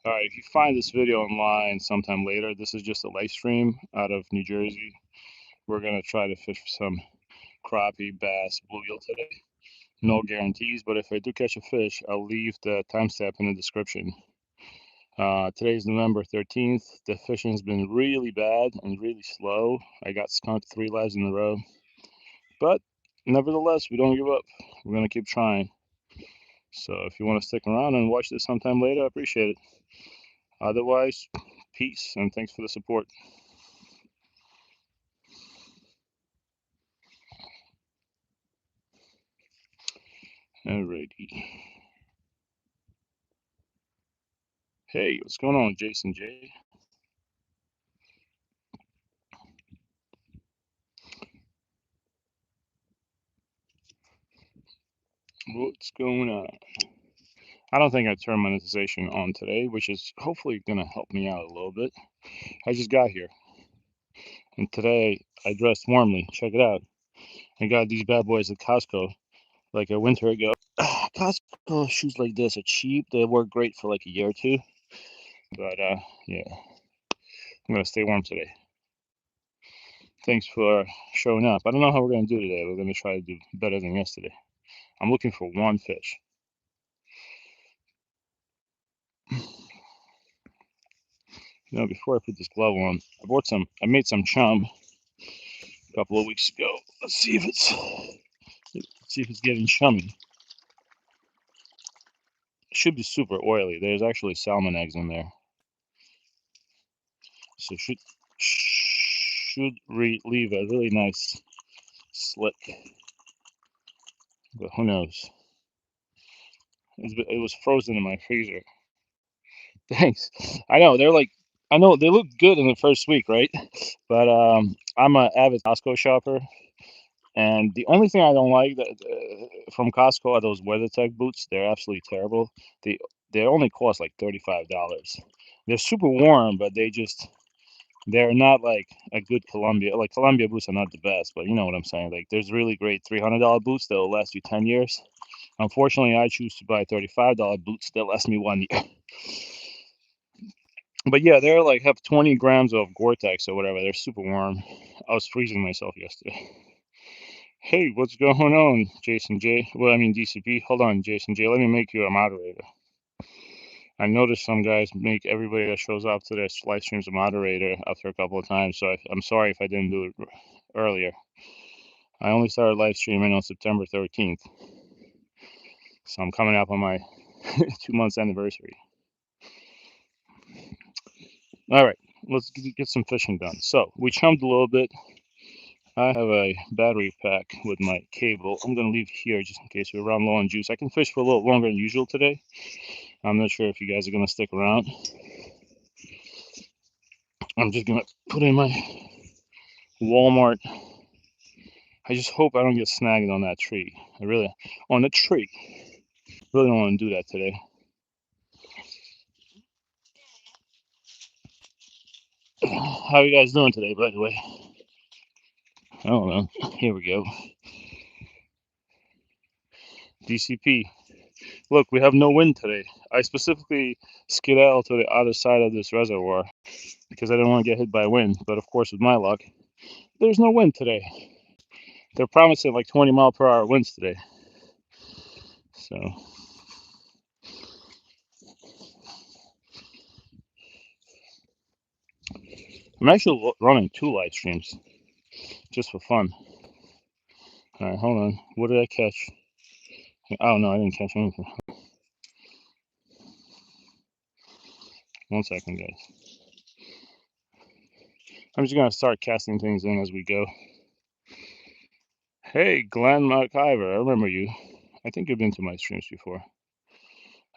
All right, if you find this video online sometime later, this is just a live stream out of New Jersey. We're gonna try to fish for some crappie, bass, bluegill today. No guarantees, but if I do catch a fish, I'll leave the timestamp in the description. Today's November 13th. The fishing has been really bad and really slow. I got skunked 3 lives in a row. But nevertheless, we don't give up. We're going to keep trying. So if you want to stick around and watch this sometime later, I appreciate it. Otherwise, peace and thanks for the support. Alrighty. Hey, what's going on, Jason J? What's going on? I don't think I turned monetization on today, which is hopefully going to help me out a little bit. I just got here, and today I dressed warmly. Check it out. I got these bad boys at Costco like a winter ago. Costco shoes like this are cheap. They work great for like a year or two. But yeah, I'm gonna stay warm today. Thanks for showing up. I don't know how we're gonna do today. We're gonna try to do better than yesterday. I'm looking for one fish. Before I put this glove on, I made some chum a couple of weeks ago. Let's see if it's getting chummy. It should be super oily. There's actually salmon eggs in there, so should leave a really nice slick. But who knows? It was frozen in my freezer. Thanks. I know they look good in the first week, right? But I'm an avid Costco shopper, and the only thing I don't like from Costco are those WeatherTech boots. They're absolutely terrible. They they only cost like $35. They're super warm, but they're not like a good Columbia. Like Columbia boots are not the best, but you know what I'm saying. Like there's really great $300 boots that will last you 10 years. Unfortunately, I choose to buy $35 boots that last me 1 year. But yeah, they're like have 20 grams of Gore-Tex or whatever. They're super warm. I was freezing myself yesterday. Hey, what's going on, Jason J? Well, I mean DCP. Hold on, Jason J. Let me make you a moderator. I noticed some guys make everybody that shows up to their live streams a moderator after a couple of times. So I'm sorry if I didn't do it earlier. I only started live streaming on September 13th, so I'm coming up on my 2 months anniversary. All right, let's get some fishing done. So we chummed a little bit. I have a battery pack with my cable. I'm going to leave here just in case we run low on juice. I can fish for a little longer than usual today. I'm not sure if you guys are going to stick around. I'm just going to put in my Walmart. I just hope I don't get snagged on that tree. On the tree. Really don't want to do that today. How you guys doing today, by the way? I don't know. Here we go. DCP. Look, we have no wind today. I specifically skedaddled to the other side of this reservoir because I didn't want to get hit by wind. But of course, with my luck, there's no wind today. They're promising like 20-mile-per-hour winds today. So I'm actually running 2 live streams just for fun. All right, hold on. What did I catch? Oh no, I didn't catch anything. 1 second, guys. I'm just gonna start casting things in as we go. Hey, Glenn McIver, I remember you. I think you've been to my streams before.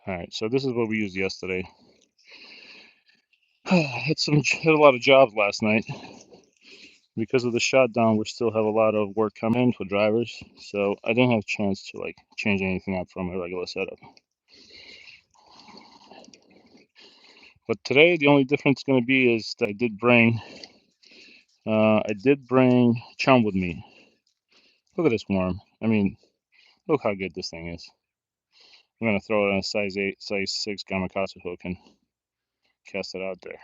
All right, so this is what we used yesterday. Hit a lot of jobs last night. Because of the shutdown, we still have a lot of work coming in for drivers, so I didn't have a chance to like change anything up from my regular setup. But today, the only difference going to be is that I did bring chum with me. Look at this worm. I mean, look how good this thing is. I'm gonna throw it on a size 8, size 6 Gamakatsu hook, and cast it out there.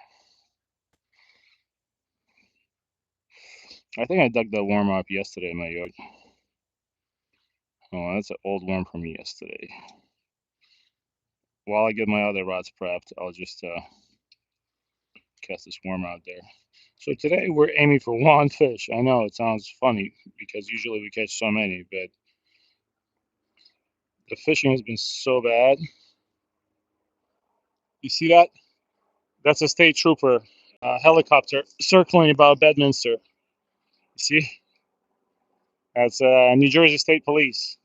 I think I dug that worm up yesterday in my yard. Oh, that's an old worm from me yesterday. While I get my other rods prepped, I'll just cast this worm out there. So today we're aiming for one fish. I know it sounds funny because usually we catch so many, but the fishing has been so bad. You see that? That's a state trooper helicopter circling about Bedminster. You see? That's New Jersey State Police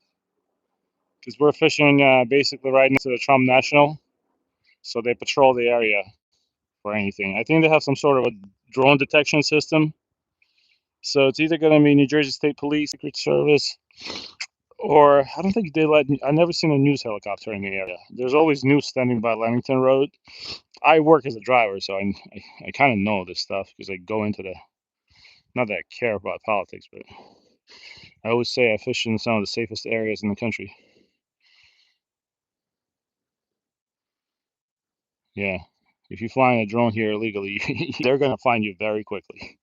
because we're fishing basically right next to the Trump National, so they patrol the area for anything. I think they have some sort of a drone detection system. So it's either going to be New Jersey State Police, Secret Service, or I don't think they let. I've never seen a news helicopter in the area. There's always news standing by Leamington Road. I work as a driver, so I kind of know this stuff because I go into the. Not that I care about politics, but I always say I fish in some of the safest areas in the country. Yeah. If you fly in a drone here illegally, they're going to find you very quickly.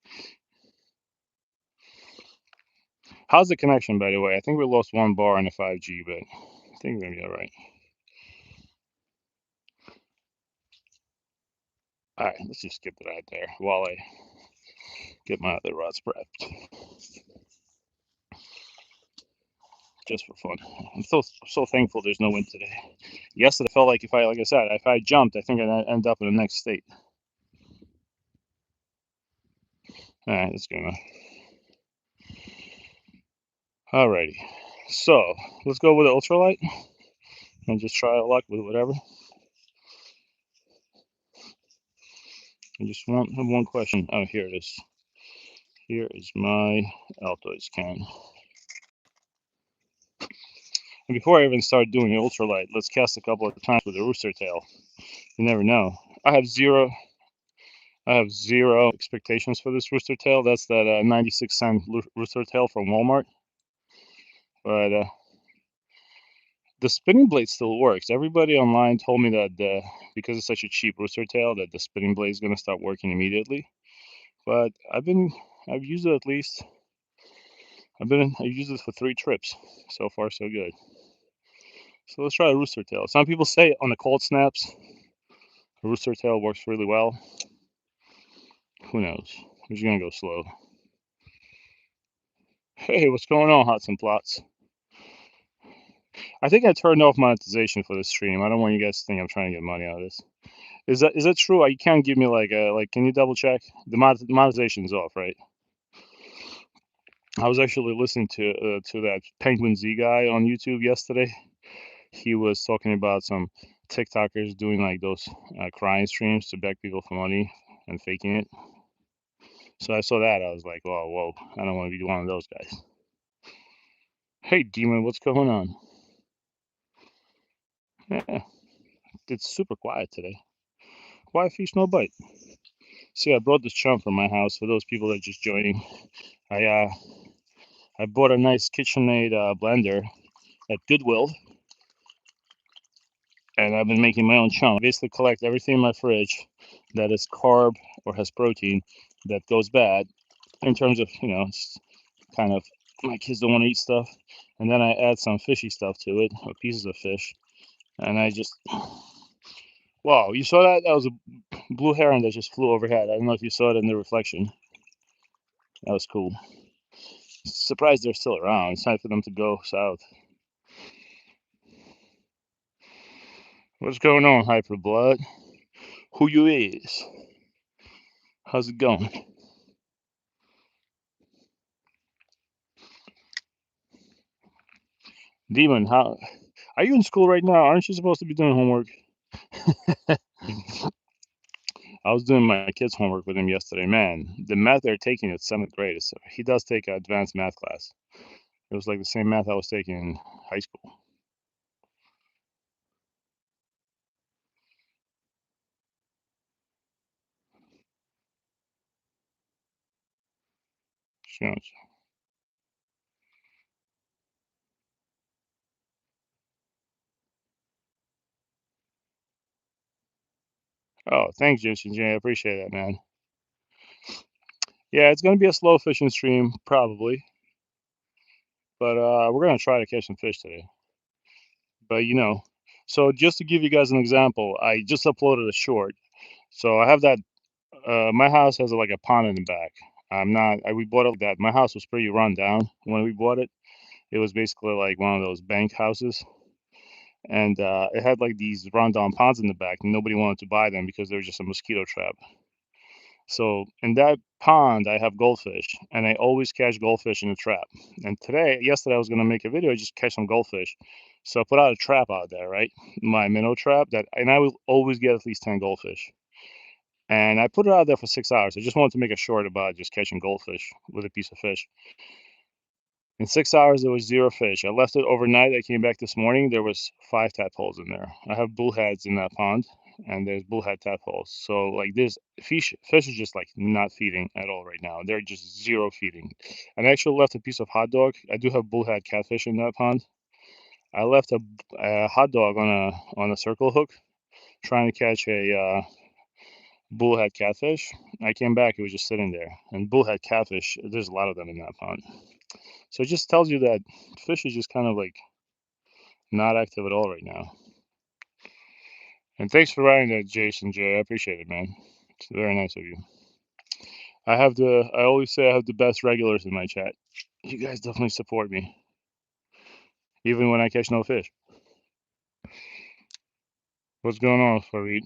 How's the connection, by the way? I think we lost one bar on the 5G, but I think we're going to be all right. All right, let's just skip it out there while I get my other rods prepped. Just for fun. I'm so thankful there's no wind today. Yesterday felt like like I said, if I jumped, I think I'd end up in the next state. All right, let's go now. Alrighty, so let's go with the ultralight and just try our luck with whatever. I just have one question. Oh, here it is. Here is my Altoids can. And before I even start doing the ultralight, let's cast a couple of times with the rooster tail. You never know. I have zero expectations for this rooster tail. That's that 96-cent rooster tail from Walmart. But the spinning blade still works. Everybody online told me that because it's such a cheap rooster tail, that the spinning blade is going to start working immediately. But I've used it at least. I've used it for 3 trips. So far, so good. So let's try a rooster tail. Some people say on the cold snaps, a rooster tail works really well. Who knows? We're just gonna go slow. Hey, what's going on, Hudson Plots? I think I turned off monetization for this stream. I don't want you guys to think I'm trying to get money out of this. Is that true? You can't give me can you double check? The monetization's off, right? I was actually listening to that Penguin Z guy on YouTube yesterday. He was talking about some TikTokers doing like those crying streams to beg people for money and faking it. So I saw that. I was like, oh, whoa, I don't want to be one of those guys. Hey, Demon, what's going on? Yeah, it's super quiet today. Quiet fish, no bite. See, I brought this chum from my house for those people that are just joining. I bought a nice KitchenAid blender at Goodwill, and I've been making my own chum. I basically collect everything in my fridge that is carb or has protein that goes bad in terms of, it's kind of my kids don't want to eat stuff. And then I add some fishy stuff to it, or pieces of fish. And I just, wow, you saw that? That was a blue heron that just flew overhead. I don't know if you saw it in the reflection. That was cool. Surprised they're still around. It's time for them to go south. What's going on, Hyper Blood? Who you is? How's it going? Demon, how are you in school right now? Aren't you supposed to be doing homework? I was doing my kid's homework with him yesterday. Man, the math they're taking at 7th grade, so he does take an advanced math class. It was like the same math I was taking in high school. Oh, thanks, Jason J. I appreciate that, man. Yeah, it's gonna be a slow fishing stream, probably, but we're gonna try to catch some fish today. But so just to give you guys an example, I just uploaded a short. So I have that. My house has like a pond in the back. We bought it like that. My house was pretty run down when we bought it. It was basically like one of those bank houses, and it had like these rundown ponds in the back. And nobody wanted to buy them because they were just a mosquito trap. So in that pond, I have goldfish, and I always catch goldfish in the trap. And yesterday, I was gonna make a video just catch some goldfish. So I put out a trap out there, right? My minnow trap and I will always get at least 10 goldfish. And I put it out there for 6 hours. I just wanted to make a short about just catching goldfish with a piece of fish. In 6 hours, there was zero fish. I left it overnight. I came back this morning. There was five tadpoles in there. I have bullheads in that pond, and there's bullhead tadpoles. So like this fish is just like not feeding at all right now. They're just zero feeding. And I actually left a piece of hot dog. I do have bullhead catfish in that pond. I left a hot dog on a circle hook, trying to catch a bullhead catfish. I came back, it was just sitting there. And bullhead catfish, there's a lot of them in that pond. So it just tells you that fish is just kind of like not active at all right now. And thanks for writing that, Jason J. I appreciate it, man. It's very nice of you. I always say I have the best regulars in my chat. You guys definitely support me, even when I catch no fish. What's going on, Farid?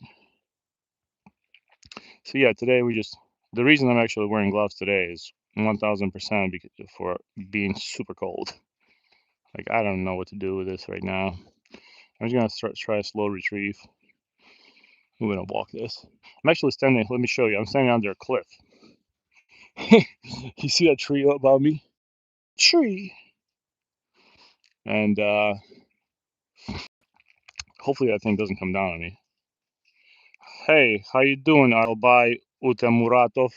So yeah, the reason I'm actually wearing gloves today is 1000% for being super cold. Like, I don't know what to do with this right now. I'm just gonna try a slow retrieve. I'm gonna walk this. I'm actually standing. Let me show you. I'm standing under a cliff. You see that tree above me? Tree. And hopefully that thing doesn't come down on me. Hey, how you doing, Albai Utamuratov?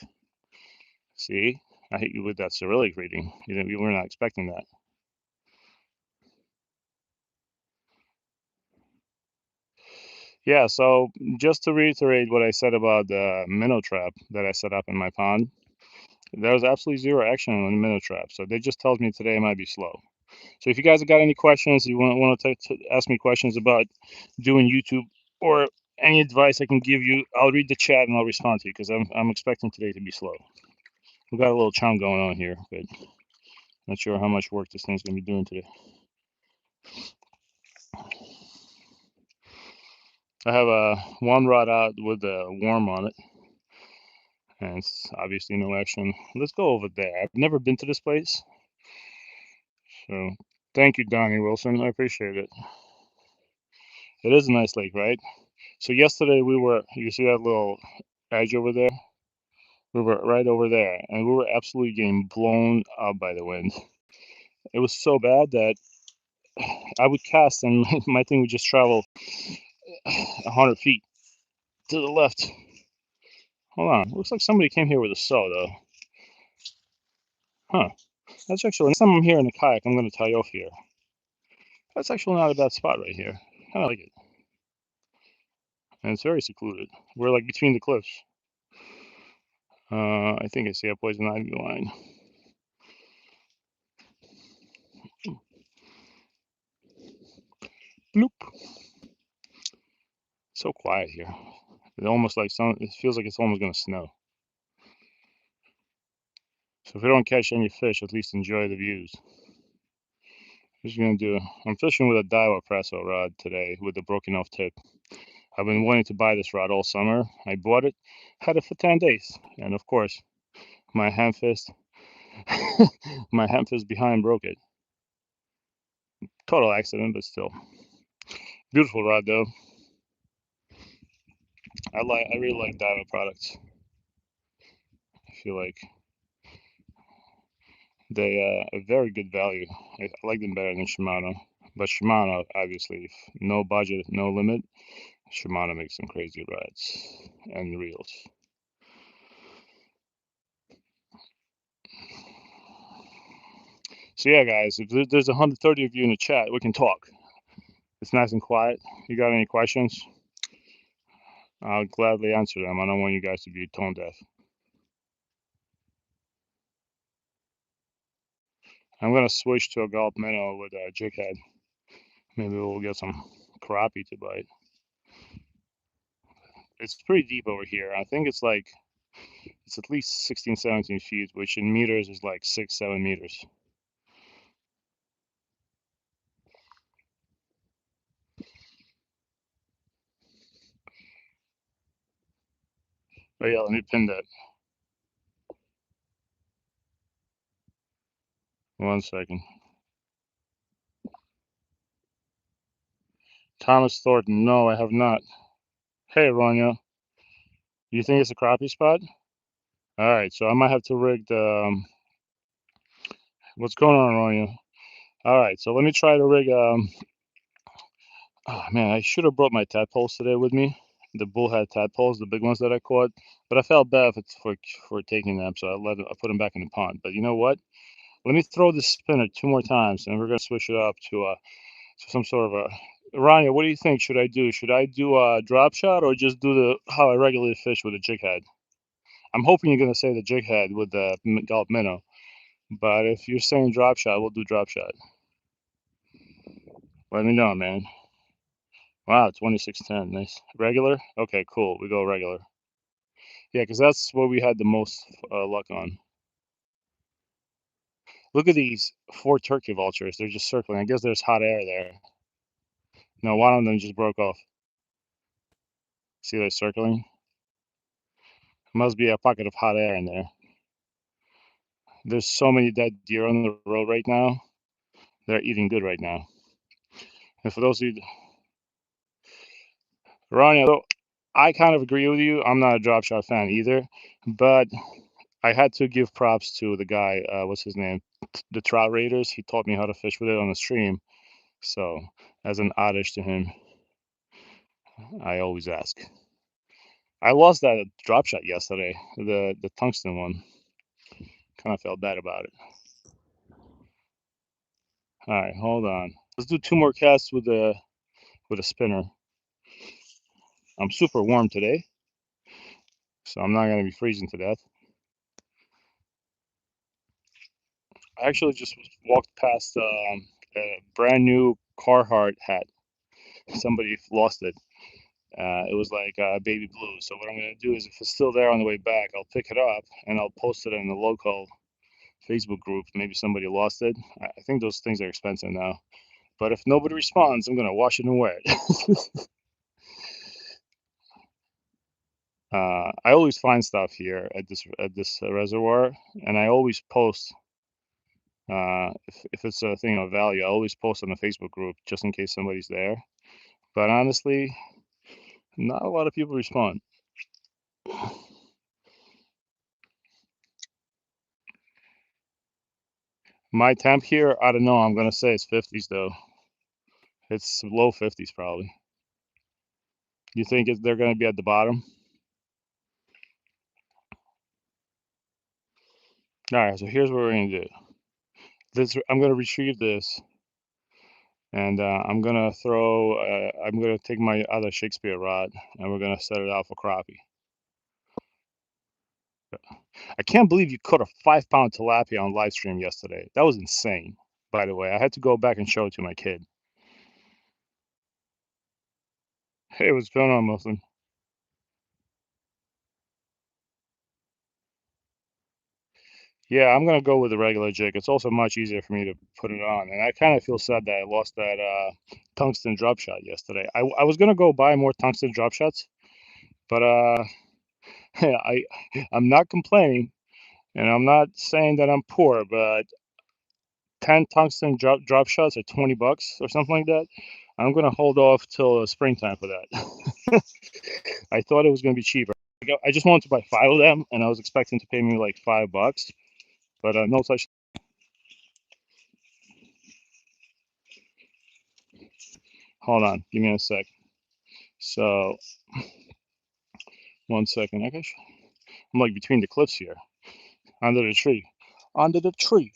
See, I hit you with that Cyrillic reading. You were not expecting that. Yeah, so just to reiterate what I said about the minnow trap that I set up in my pond, there was absolutely zero action on the minnow trap. So that just tells me today might be slow. So if you guys have got any questions, you want to ask me questions about doing YouTube or any advice I can give you, I'll read the chat and I'll respond to you because I'm expecting today to be slow. We've got a little chunk going on here, but not sure how much work this thing's gonna be doing today. I have a one rod out with a worm on it, and it's obviously no action. Let's go over there. I've never been to this place, so thank you, Donnie Wilson. I appreciate it. It is a nice lake, right? So yesterday you see that little edge over there? We were right over there, and we were absolutely getting blown up by the wind. It was so bad that I would cast, and my thing would just travel 100 feet to the left. Hold on. Looks like somebody came here with a saw, though. Huh. That's actually, next time I'm here in a kayak, I'm going to tie off here. That's actually not a bad spot right here. Kind of like it. And it's very secluded. We're like between the cliffs. I think I see a poison ivy line. Bloop. So quiet here. It feels like it's almost going to snow. So if we don't catch any fish, at least enjoy the views. I'm fishing with a Daiwa Presso rod today with a broken off tip. I've been wanting to buy this rod all summer. I bought it, had it for 10 days. And of course, my hand fist, my hand fist behind broke it. Total accident, but still. Beautiful rod though. I really like Daiwa products. I feel like they are very good value. I like them better than Shimano. But Shimano, obviously, no budget, no limit. Shimano makes some crazy rods and reels. So yeah, guys, if there's 130 of you in the chat, we can talk. It's nice and quiet. You got any questions? I'll gladly answer them. I don't want you guys to be tone deaf. I'm gonna switch to a gulp minnow with a jig head. Maybe we'll get some crappie to bite. It's pretty deep over here. I think it's at least 16, 17 feet, which in meters is like 6, 7 meters. But yeah, let me pin that. 1 second. Thomas Thornton. No, I have not. Hey, Ronya. You think it's a crappie spot? All right, so I might have to rig the. What's going on, Ronya? All right, so let me try to rig. Oh man, I should have brought my tadpoles today with me. The bullhead tadpoles, the big ones that I caught. But I felt bad for taking them, so I put them back in the pond. But you know what? Let me throw this spinner 2 more times, and we're gonna switch it up to some sort of a. Rania, what do you think? Should I do? Should I do a drop shot or just do the how I regularly fish with a jig head? I'm hoping you're gonna say the jig head with the gulp minnow, but if you're saying drop shot, we'll do drop shot. Let me know, man. Wow, 2610, nice. Regular? Okay, cool. We go regular. Yeah, because that's what we had the most luck on. Look at these 4 turkey vultures. They're just circling. I guess there's hot air there. No, one of them just broke off. See, they're circling. Must be a pocket of hot air in there. There's so many dead deer on the road right now. They're eating good right now. And for those of you, Ronnie, I kind of agree with you. I'm not a drop shot fan either, but I had to give props to the guy. What's his name? The Trout Raiders. He taught me how to fish with it on the stream. So, as an oddish to him, I always ask. I lost that drop shot yesterday, the tungsten one. Kind of felt bad about it. All right, hold on. Let's do 2 more casts with a spinner. I'm super warm today, so I'm not gonna be freezing to death. I actually just walked past a brand new Carhartt hat. Somebody lost it. It was like baby blue. So what I'm gonna do is, if it's still there on the way back, I'll pick it up and I'll post it in the local Facebook group. Maybe somebody lost it. I think those things are expensive now. But if nobody responds, I'm gonna wash it and wear it. I always find stuff here at this reservoir, and I always post. If it's a thing of value, I always post on the Facebook group just in case somebody's there. But honestly, not a lot of people respond. My temp here, I don't know. I'm gonna say it's 50s though. It's low 50s probably. You think they're gonna be at the bottom? All right. So here's what we're gonna do. I'm gonna retrieve this, and I'm gonna throw. I'm gonna take my other Shakespeare rod, and we're gonna set it out for crappie. I can't believe you caught a 5 pound tilapia on live stream yesterday. That was insane. By the way, I had to go back and show it to my kid. Hey, what's going on, Muslim? Yeah, I'm gonna go with the regular jig. It's also much easier for me to put it on, and I kind of feel sad that I lost that tungsten drop shot yesterday. I was gonna go buy more tungsten drop shots, but I I'm not complaining, and I'm not saying that I'm poor, but 10 tungsten drop shots are $20 or something like that. I'm gonna hold off till springtime for that. I thought it was gonna be cheaper. I just wanted to buy 5 of them, and I was expecting to pay me like $5, but no such. Hold on, give me a sec. So 1 second, I guess I'm like between the cliffs here, under the tree, under the tree.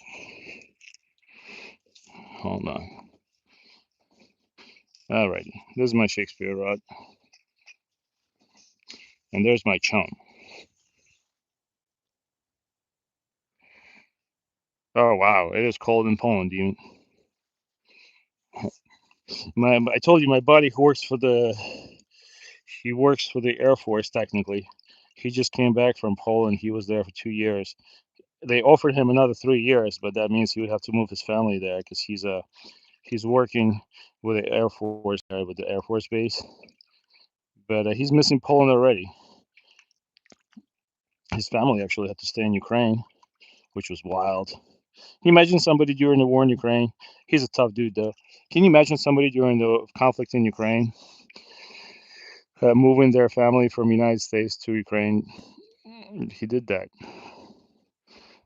Hold on. Alrighty, this is my Shakespeare rod. And there's my chum. Oh wow, it is cold in Poland, even. I told you my buddy who works for the he works for the Air Force technically. He just came back from Poland. He was there for 2 years. They offered him another 3 years, but that means he would have to move his family there because he's working with the Air Force there with the Air Force base. But he's missing Poland already. His family actually had to stay in Ukraine, which was wild. Can you imagine somebody during the war in Ukraine? He's a tough dude, though. Can you imagine somebody during the conflict in Ukraine moving their family from United States to Ukraine? He did that,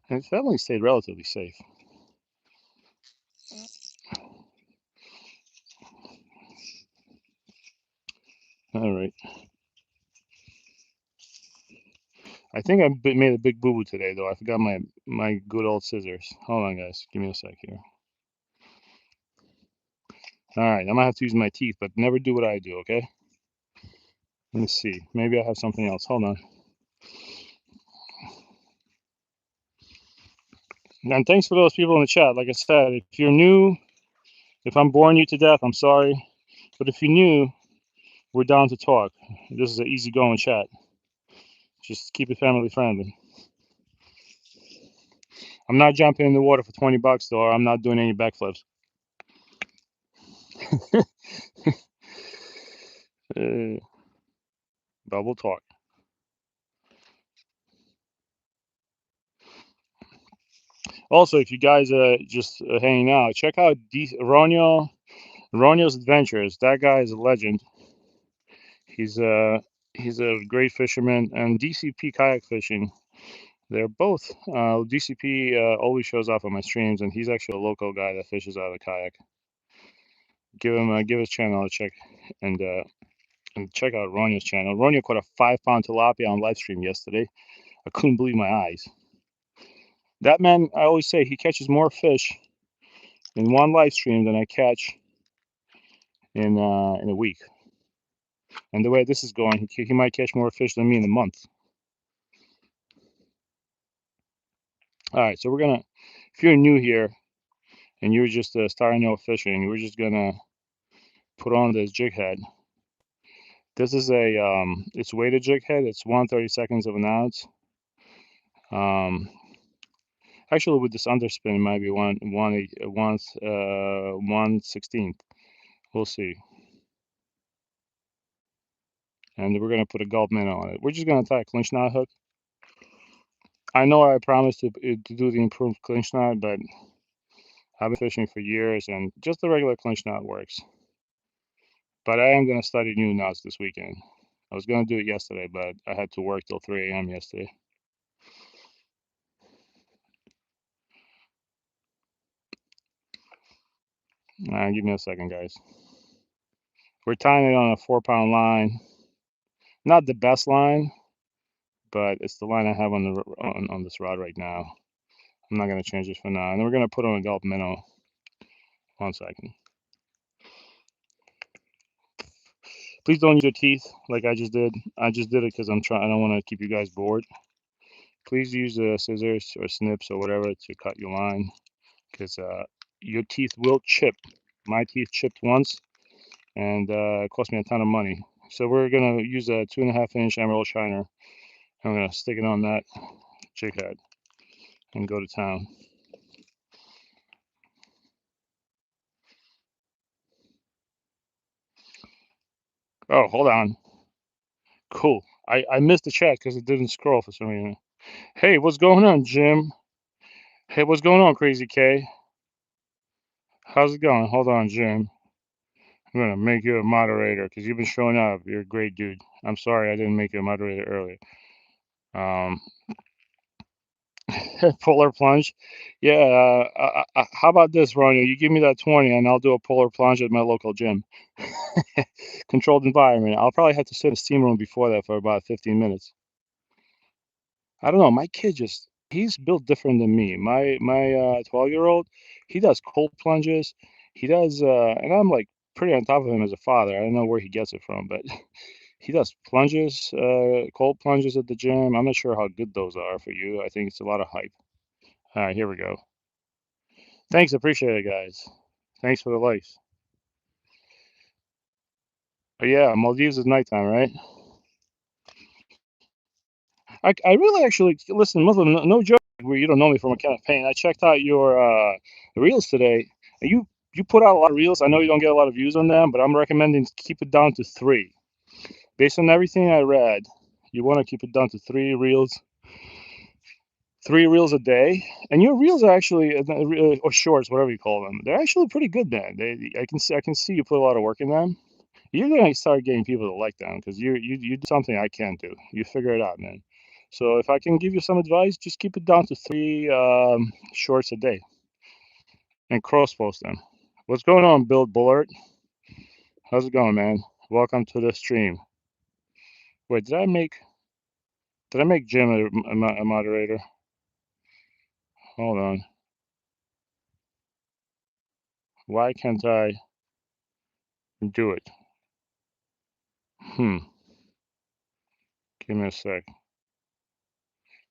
and his family stayed relatively safe. All right. I think I made a big boo-boo today, though. I forgot my good old scissors. Hold on, guys. Give me a sec here. All right, I'm gonna have to use my teeth, but never do what I do, okay? Let me see. Maybe I have something else. Hold on. And thanks for those people in the chat. Like I said, if you're new, if I'm boring you to death, I'm sorry. But if you're new, we're down to talk. This is an easygoing chat. Just keep it family friendly. I'm not jumping in the water for $20 though. Or I'm not doing any backflips. Double talk. Also, if you guys are just hanging out, check out Ronio's Adventures. That guy is a legend. He's a great fisherman, and DCP kayak fishing. They're both. DCP always shows up on my streams, and he's actually a local guy that fishes out of the kayak. Give his channel a check, and check out Ronio's channel. Ronio caught a 5-pound tilapia on live stream yesterday. I couldn't believe my eyes. That man, I always say, he catches more fish in one live stream than I catch in a week. And the way this is going, he might catch more fish than me in a month. All right, so we're gonna. If you're new here and you're just starting out fishing, we're just gonna put on this jig head. This is a it's weighted jig head. It's 1/32 of an ounce. Actually, with this underspin, it might be 1/16. We'll see. And we're gonna put a gulp minnow on it. We're just gonna tie a clinch knot hook. I know I promised to do the improved clinch knot, but I've been fishing for years, and just the regular clinch knot works. But I am gonna study new knots this weekend. I was gonna do it yesterday, but I had to work till 3 a.m. yesterday. Give me a second, guys. We're tying it on a 4-pound line. Not the best line, but it's the line I have on this rod right now. I'm not gonna change it for now. And then we're gonna put on a gulp minnow. 1 second. Please don't use your teeth like I just did. I just did it because I don't want to keep you guys bored. Please use scissors or snips or whatever to cut your line, because your teeth will chip. My teeth chipped once, and it cost me a ton of money. So we're gonna use a 2.5-inch emerald shiner. I'm gonna stick it on that jig head and go to town. Oh, hold on. Cool. I missed the chat because it didn't scroll for some reason. Hey, what's going on, Jim? Hey, what's going on, Crazy K? How's it going? Hold on, Jim. I'm gonna make you a moderator because you've been showing up. You're a great dude. I'm sorry I didn't make you a moderator earlier. Polar plunge. Yeah. How about this, Ronnie? You give me that 20, and I'll do a polar plunge at my local gym. Controlled environment. I'll probably have to sit in a steam room before that for about 15 minutes. I don't know. My kid he's built different than me. My 12-year-old, he does cold plunges. He does, and I'm like pretty on top of him as a father. I don't know where he gets it from, but He does plunges, cold plunges at the gym. I'm not sure how good those are for you. I think it's a lot of hype. All right, here we go. Thanks, appreciate it, guys. Thanks for the likes. But yeah, Maldives is nighttime, right? I really actually listen, Muslim. No joke. Where you don't know me from a campaign. I checked out your reels today. And you put out a lot of reels. I know you don't get a lot of views on them, but I'm recommending keep it down to 3. Based on everything I read, you want to keep it down to 3 reels a day. And your reels are actually or shorts, whatever you call them. They're actually pretty good, man. I can see you put a lot of work in them. You're gonna start getting people to like them because you do something I can't do. You figure it out, man. So if I can give you some advice, just keep it down to 3 shorts a day and cross post them. What's going on, Bill Bullard? How's it going, man? Welcome to the stream. Wait, did I make Jim a moderator? Hold on. Why can't I do it? Hmm. Give me a sec.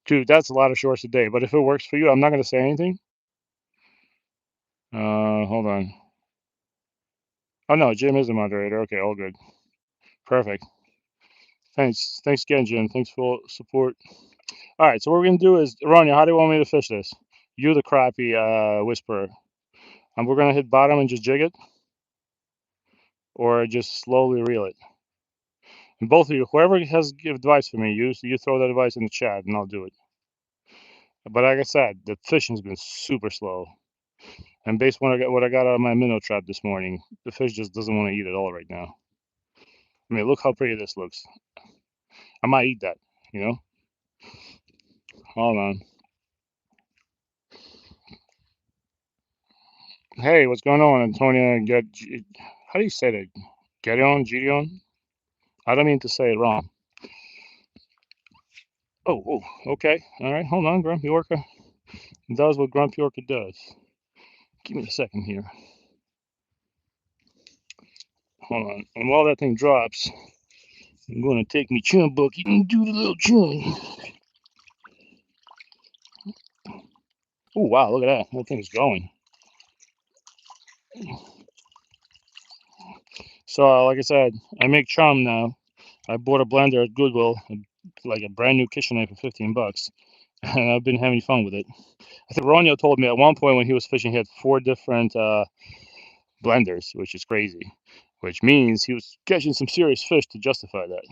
Dude, that's a lot of shorts a day. But if it works for you, I'm not gonna say anything. Hold on. Oh no, Jim is a moderator. Okay, all good. Perfect. Thanks again, Jim. Thanks for support. All right, so what we're gonna do is, Ronya, how do you want me to fish this? You're the crappie whisperer. And we're gonna hit bottom and just jig it, or just slowly reel it. And both of you, whoever has give advice for me, you throw that advice in the chat, and I'll do it. But like I said, the fishing's been super slow. And based on what I got out of my minnow trap this morning, the fish just doesn't want to eat at all right now. I mean, look how pretty this looks. I might eat that, you know? Hold on. Hey, what's going on, Antonia? How do you say that? Gideon? I don't mean to say it wrong. Oh, okay. All right, hold on. Grumpy Orca does what Grumpy Orca does. Give me a second here. Hold on. And while that thing drops, I'm going to take me chum bucket and do the little chum. Oh, wow, look at that. That thing's going. So, like I said, I make chum now. I bought a blender at Goodwill, like a brand new kitchen knife for 15 bucks, and I've been having fun with it. I think Ronyo told me at one point when he was fishing, he had 4 different blenders, which is crazy, which means he was catching some serious fish to justify that.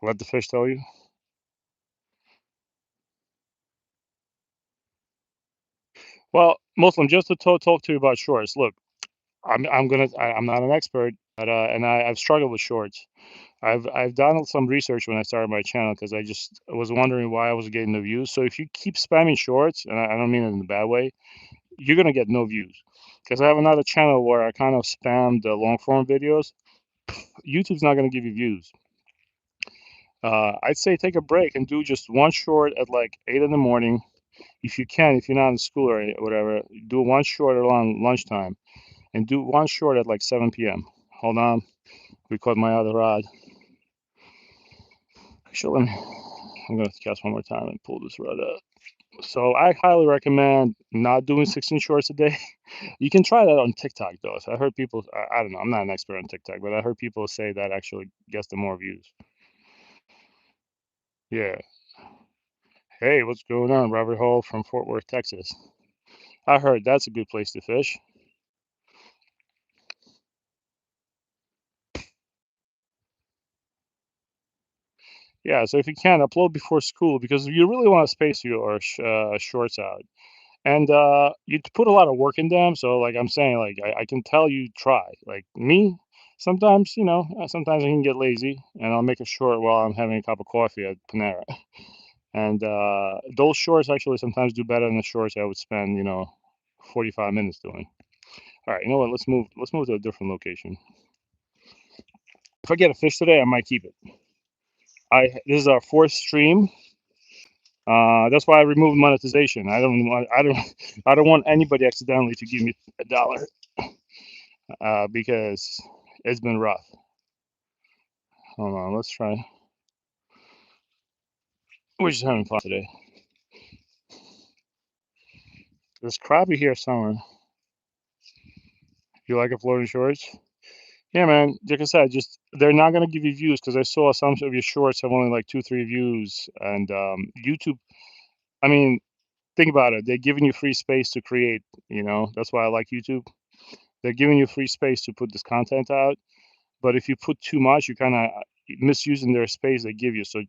Let the fish tell you. Well, Muslim, just to talk to you about shorts. Look, I'm not an expert, but and I've struggled with shorts. I've done some research when I started my channel because I just was wondering why I was getting no views. So if you keep spamming shorts, and I don't mean it in a bad way, you're gonna get no views. Because I have another channel where I kind of spam the long form videos. YouTube's not gonna give you views. I'd say take a break and do just one short at like 8 in the morning. If you can, if you're not in school or whatever, do one short around lunchtime and do one short at like 7 p.m. Hold on, we caught my other rod. Actually, I'm going to cast one more time and pull this rod up. So I highly recommend not doing 16 shorts a day. You can try that on TikTok though. So I heard people, I don't know, I'm not an expert on TikTok, but I heard people say that actually gets them more views. Yeah. Hey, what's going on? Robert Hall from Fort Worth, Texas. I heard that's a good place to fish. Yeah, so if you can, upload before school because you really want to space your shorts out. And you put a lot of work in them. So, like I'm saying, like I can tell you try. Like me, sometimes, sometimes I can get lazy and I'll make a short while I'm having a cup of coffee at Panera. And those shorts actually sometimes do better than the shorts I would spend, 45 minutes doing. All right, you know what? Let's move. Let's move to a different location. If I get a fish today, I might keep it. This is our 4th stream. That's why I removed monetization. I don't want anybody accidentally to give me $1. because it's been rough. Hold on, let's try. We're just having fun today. There's crappie here somewhere. You like a floating shorts? Yeah, man. Like I said, just they're not gonna give you views because I saw some of your shorts have only like 2, 3 views, and YouTube. I mean, think about it. They're giving you free space to create. That's why I like YouTube. They're giving you free space to put this content out. But if you put too much, you're kind of misusing their space they give you. So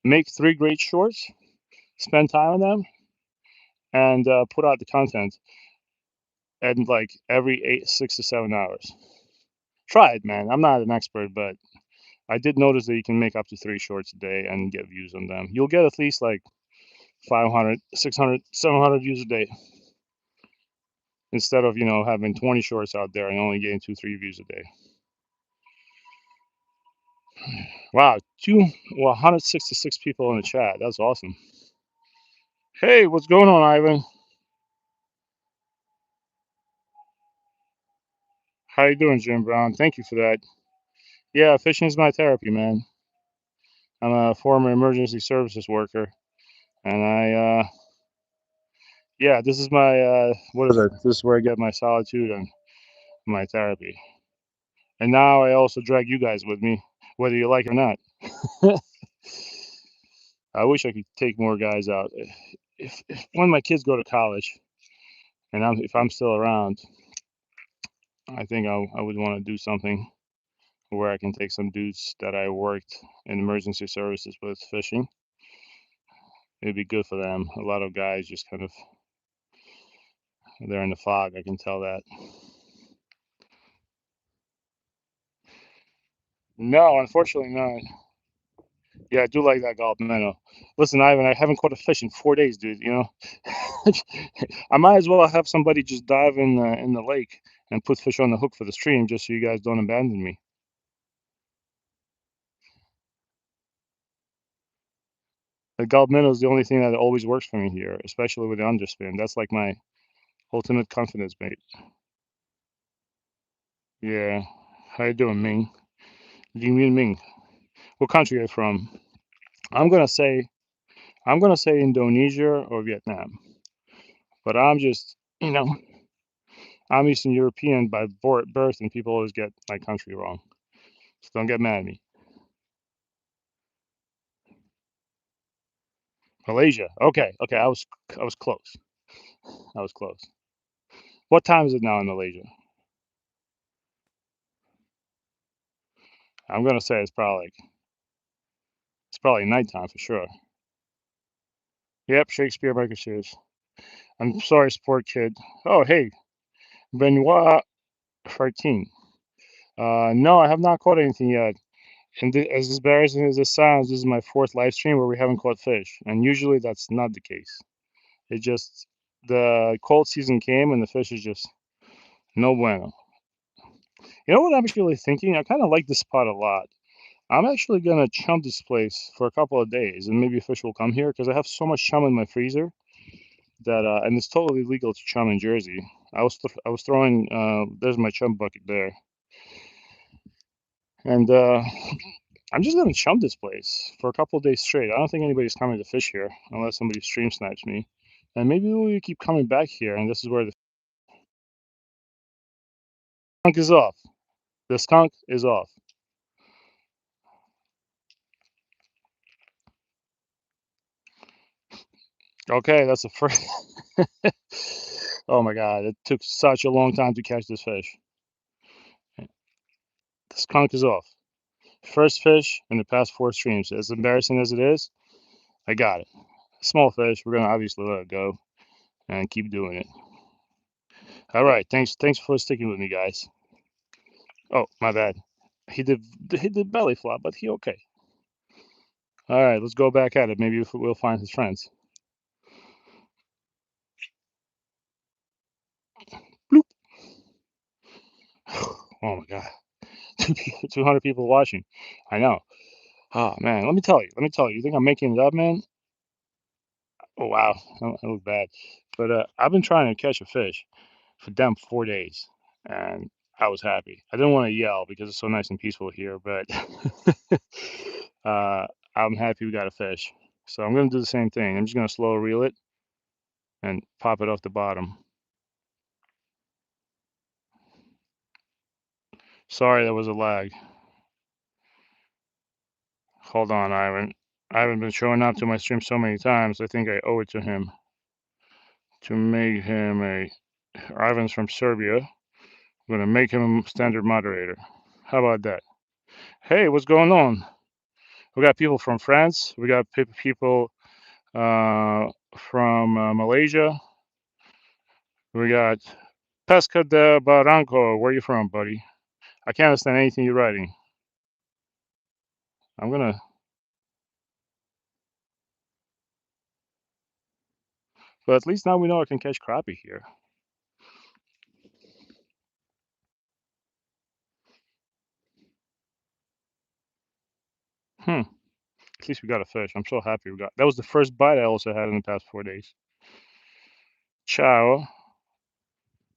make 3 great shorts, spend time on them, and put out the content. And like every 6 to 7 hours. Try it, man. I'm not an expert, but I did notice that you can make up to 3 shorts a day and get views on them. You'll get at least like 500, 600, 700 views a day instead of, having 20 shorts out there and only getting 2, 3 views a day. Wow, 166 people in the chat. That's awesome. Hey, what's going on, Ivan? How you doing, Jim Brown? Thank you for that. Yeah, fishing is my therapy, man. I'm a former emergency services worker, and yeah, this is my, what is it? This is where I get my solitude and my therapy. And now I also drag you guys with me, whether you like it or not. I wish I could take more guys out. If when my kids go to college, and if I'm still around, I think I would want to do something where I can take some dudes that I worked in emergency services with fishing. It'd be good for them. A lot of guys just kind of they're in the fog. I can tell that. No, unfortunately not. Yeah, I do like that golf minnow. Listen, Ivan, I haven't caught a fish in 4 days, dude. I might as well have somebody just dive in the lake and put fish on the hook for the stream, just so you guys don't abandon me. The golf minnow is the only thing that always works for me here, especially with the underspin. That's like my ultimate confidence bait. Yeah. How you doing, Ming? Li Min Ming. What country are you from? I'm gonna say I'm gonna say Indonesia or Vietnam, but I'm Eastern European by birth, and people always get my country wrong. So don't get mad at me. Malaysia. Okay, okay. I was close. I was close. What time is it now in Malaysia? I'm gonna say it's probably nighttime for sure. Yep, Shakespeare Microseries. I'm sorry, sport kid. Oh, hey, Benoit 13. No, I have not caught anything yet. And as embarrassing as this sounds, this is my fourth live stream where we haven't caught fish, and usually that's not the case. It just the cold season came and the fish is just no bueno. You know what I'm actually thinking? I kind of like this spot a lot. I'm actually gonna chum this place for a couple of days, and maybe fish will come here because I have so much chum in my freezer that, and it's totally legal to chum in Jersey. I was throwing. There's my chum bucket there, and I'm just gonna chum this place for a couple of days straight. I don't think anybody's coming to fish here unless somebody stream snipes me, and maybe we keep coming back here, and this is where the skunk is off. The skunk is off. Okay, that's the first. Oh my God, it took such a long time to catch this fish. The skunk is off. First fish in the past 4 streams. As embarrassing as it is, I got it. Small fish. We're gonna obviously let it go and keep doing it. All right. Thanks for sticking with me, guys. Oh, my bad. He did belly flop, but he okay. All right, let's go back at it. Maybe we'll find his friends. Bloop. Oh my God. 200 people watching. I know. Oh man, let me tell you. Let me tell you. You think I'm making it up, man? Oh wow, I look bad. But I've been trying to catch a fish for damn 4 days, and I was happy. I didn't want to yell because it's so nice and peaceful here, but uh, I'm happy we got a fish. So I'm gonna do the same thing. I'm just gonna slow reel it and pop it off the bottom. Sorry, there was a lag. Hold on, Ivan. I haven't been showing up to my stream so many times. I think I owe it to him to make him a. Ivan's from Serbia. I'm gonna make him a standard moderator. How about that? Hey, what's going on? We got people from France. We got people from Malaysia. We got Pesca de Barranco. Where you from, buddy? I can't understand anything you're writing. I'm gonna, but at least now we know I can catch crappie here. Hmm. At least we got a fish. I'm so happy we got. That was the first bite I also had in the past 4 days. Ciao.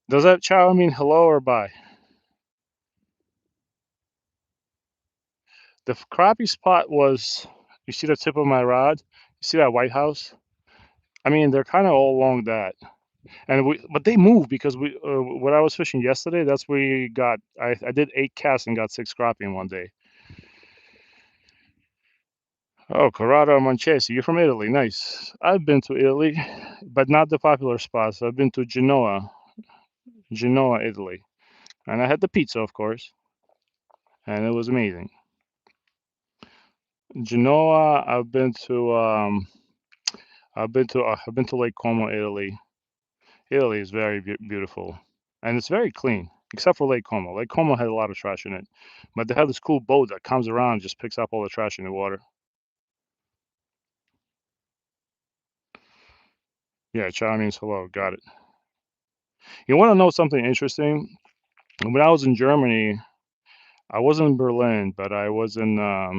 Does that ciao mean hello or bye? The crappie spot was. You see the tip of my rod? You see that White House? I mean, they're kind of all along that. And but they move because when I was fishing yesterday, that's where we got. I did 8 casts and got 6 crappie in one day. Oh, Corrado Monchesi, you're from Italy. Nice. I've been to Italy, but not the popular spots. I've been to Genoa, Italy, and I had the pizza, of course, and it was amazing. Genoa, I've been to Lake Como, Italy. Italy is very beautiful, and it's very clean, except for Lake Como. Lake Como had a lot of trash in it, but they have this cool boat that comes around and just picks up all the trash in the water. Yeah, ciao means hello. Got it. You want to know something interesting? When I was in Germany, I wasn't in Berlin, but I was in I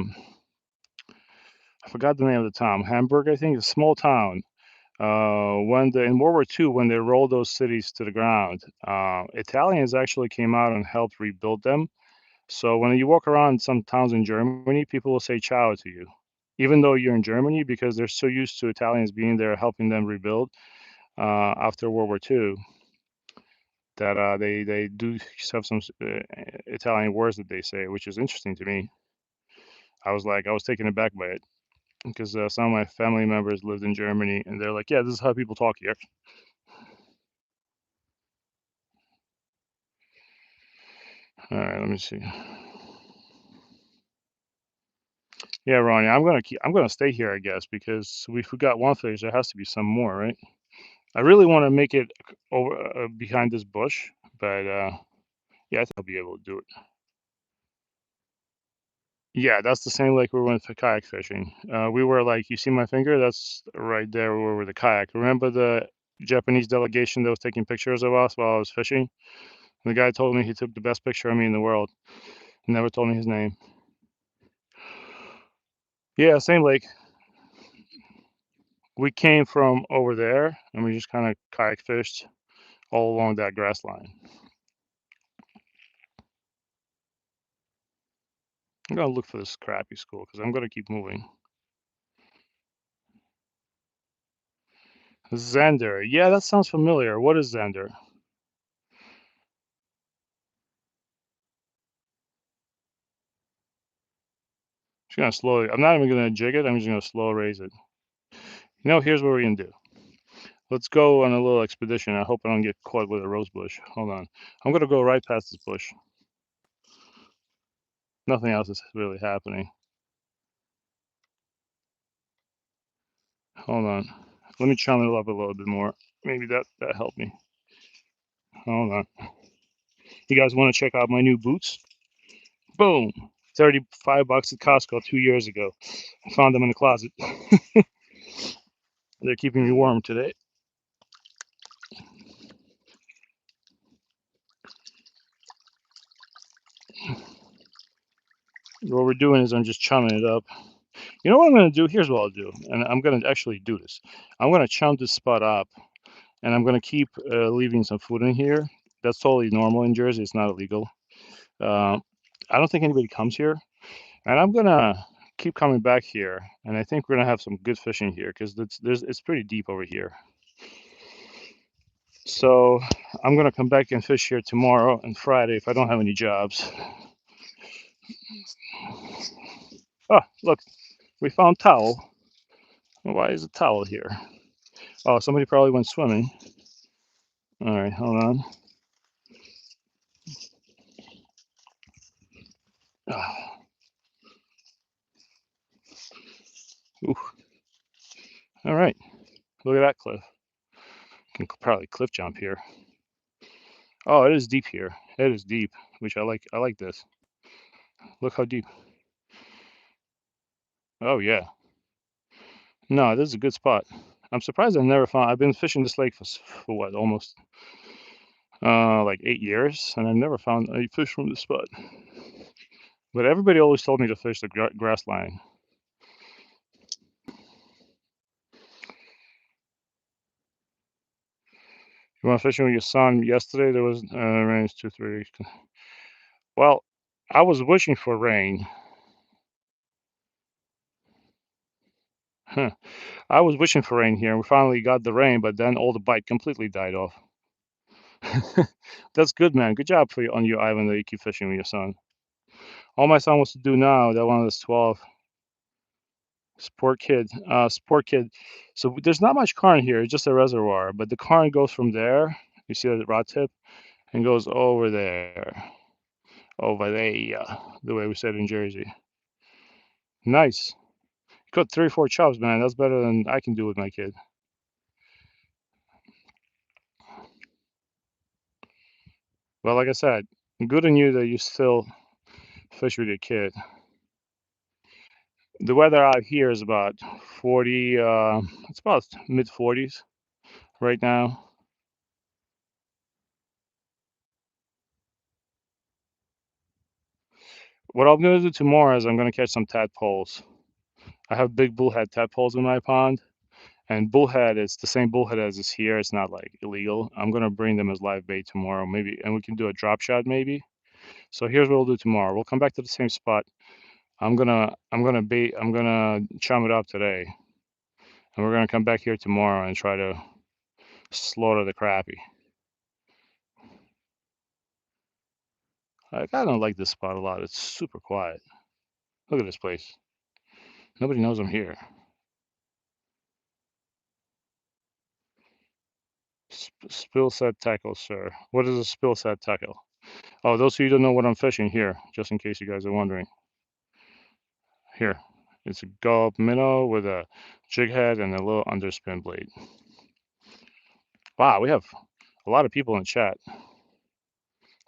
forgot the name of the town, Hamburg, I think, a small town. When in World War II, when they rolled those cities to the ground, Italians actually came out and helped rebuild them. So when you walk around some towns in Germany, people will say ciao to you, even though you're in Germany, because they're so used to Italians being there helping them rebuild after World War II, that they do have some Italian words that they say, which is interesting to me. I was taken aback by it because some of my family members lived in Germany, and they're like, "Yeah, this is how people talk here." All right, let me see. Yeah, Ronnie, I'm gonna stay here, I guess, because if we got one fish, there has to be some more, right? I really want to make it over behind this bush, but yeah, I think I'll be able to do it. Yeah, that's the same lake we went for kayak fishing. We were like, you see my finger? That's right there where we were the kayak. Remember the Japanese delegation that was taking pictures of us while I was fishing? The guy told me he took the best picture of me in the world. He never told me his name. Yeah, same lake. We came from over there and we just kind of kayak fished all along that grass line. I'm gonna look for this crappy school because I'm gonna keep moving. Xander. Yeah, that sounds familiar. What is Xander? Just gonna slowly. I'm not even gonna jig it. I'm just gonna slow raise it. You know, here's what we're gonna do. Let's go on a little expedition. I hope I don't get caught with a rose bush. Hold on. I'm gonna go right past this bush. Nothing else is really happening. Hold on. Let me chum it up a little bit more. Maybe that helped me. Hold on. You guys want to check out my new boots? Boom. 35 bucks at Costco 2 years ago. I found them in the closet. They're keeping me warm today. What we're doing is I'm just chumming it up. You know what I'm going to do? Here's what I'll do. And I'm going to actually do this. I'm going to chum this spot up and I'm going to keep leaving some food in here That's totally normal in Jersey. It's not illegal. Uh, I don't think anybody comes here, and I'm gonna keep coming back here. And I think we're gonna have some good fishing here because it's pretty deep over here. So I'm gonna come back and fish here tomorrow and Friday if I don't have any jobs. Oh, look, we found towel. Why is a towel here? Oh, somebody probably went swimming. All right, hold on. Ah, ooh, all right, look at that cliff. Can probably cliff jump here. Oh, it is deep here. It is deep, which I like. I like this. Look how deep. Oh yeah. No, this is a good spot. I'm surprised I've never found. I've been fishing this lake for what, almost like 8 years, and I've never found a fish from this spot. But everybody always told me to fish the grass line. You went fishing with your son yesterday. There was rain 2, 3 weeks. Well, I was wishing for rain. Huh. I was wishing for rain here, and we finally got the rain, but then all the bite completely died off. That's good, man. Good job for you on your island that you keep fishing with your son. All my son wants to do now, that one that's 12, sport kid. So there's not much current here, it's just a reservoir, but the current goes from there. You see that rod tip and goes over there, the way we said in Jersey. Nice. Got 3 or 4 chops, man. That's better than I can do with my kid. Well, like I said, good on you that you still fish with your kid. The weather out here is about 40, it's about mid 40s right now. What I'm going to do tomorrow is I'm going to catch some tadpoles. I have big bullhead tadpoles in my pond, and bullhead is the same bullhead as is here. It's not like illegal. I'm going to bring them as live bait tomorrow, maybe, and we can do a drop shot maybe. So here's what we'll do tomorrow. We'll come back to the same spot. I'm gonna chum it up today, and we're gonna come back here tomorrow and try to slaughter the crappie. I don't like this spot a lot. It's super quiet. Look at this place. Nobody knows I'm here. Spill set tackle, sir. What is a spill set tackle? Oh, those of you don't know what I'm fishing here, just in case you guys are wondering. Here, it's a gulp minnow with a jig head and a little underspin blade. Wow, we have a lot of people in chat.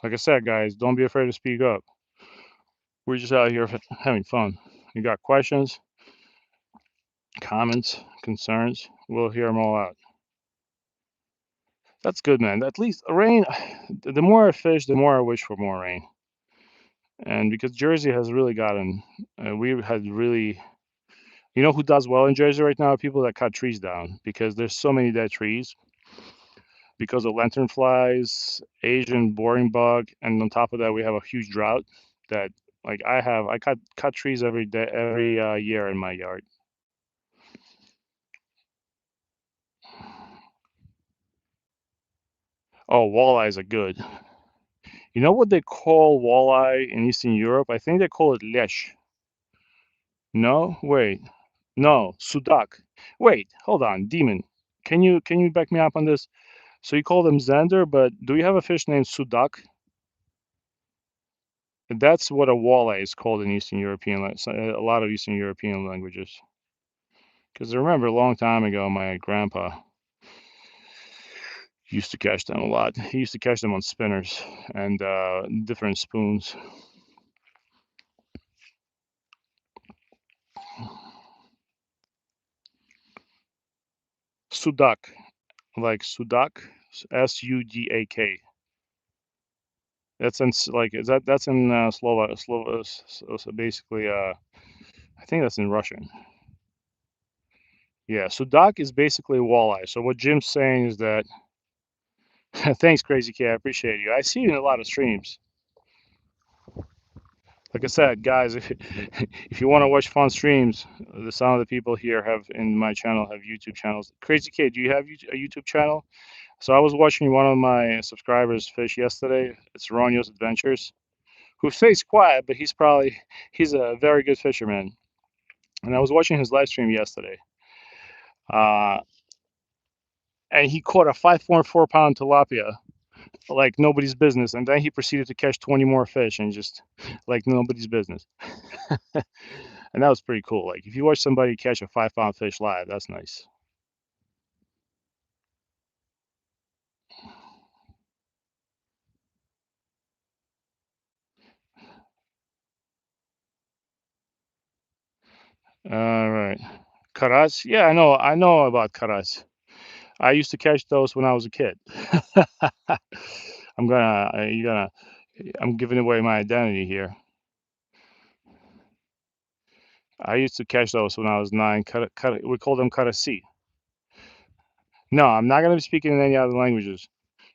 Like I said, guys, don't be afraid to speak up. We're just out here having fun. You got questions, comments, concerns? We'll hear them all out. That's good, man. At least rain. The more I fish, the more I wish for more rain. And because Jersey has really gotten, we had really, you know who does well in Jersey right now? People that cut trees down because there's so many dead trees because of lantern flies, Asian boring bug, and on top of that, we have a huge drought that, like I cut trees every day, every year in my yard. Oh, walleyes are good. You know what they call walleye in Eastern Europe? I think they call it lesh. No? Wait. No, sudak. Wait, hold on, demon. Can you back me up on this? So you call them zander, but do you have a fish named sudak? That's what a walleye is called in Eastern European, a lot of Eastern European languages. Because I remember a long time ago, my grandpa used to catch them a lot. He used to catch them on spinners and different spoons. Sudak, like Sudak, Sudak. That's in like is that's in so basically I think that's in Russian. Yeah, Sudak is basically walleye. So what Jim's saying is that Thanks, Crazy K. I appreciate you. I see you in a lot of streams. Like I said, guys, if you want to watch fun streams, some of the people here have in my channel have YouTube channels. Crazy K, do you have a YouTube channel? So I was watching one of my subscribers fish yesterday. It's Ronio's Adventures, who stays quiet, but he's a very good fisherman. And I was watching his live stream yesterday, uh, and he caught a 5.4 pound tilapia like nobody's business, and then he proceeded to catch 20 more fish and just like nobody's business. And that was pretty cool. Like if you watch somebody catch a 5 pound fish live, that's nice. All right, karas. Yeah, I know about karas. I used to catch those when I was a kid. I'm gonna, you gonna, I'm giving away my identity here. I used to catch those when I was 9. We call them karasi. No, I'm not gonna be speaking in any other languages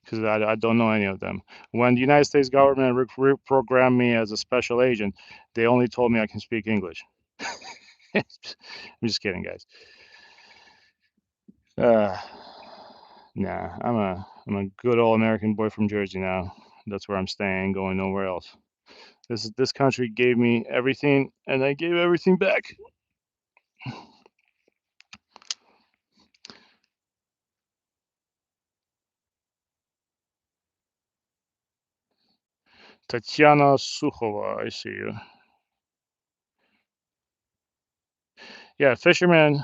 because I don't know any of them. When the United States government reprogrammed me as a special agent, they only told me I can speak English. I'm just kidding, guys. Uh, nah, I'm a good old American boy from Jersey now. That's where I'm staying, going nowhere else. This country gave me everything, and I gave everything back. Tatiana Sukhova, I see you. Yeah, fisherman.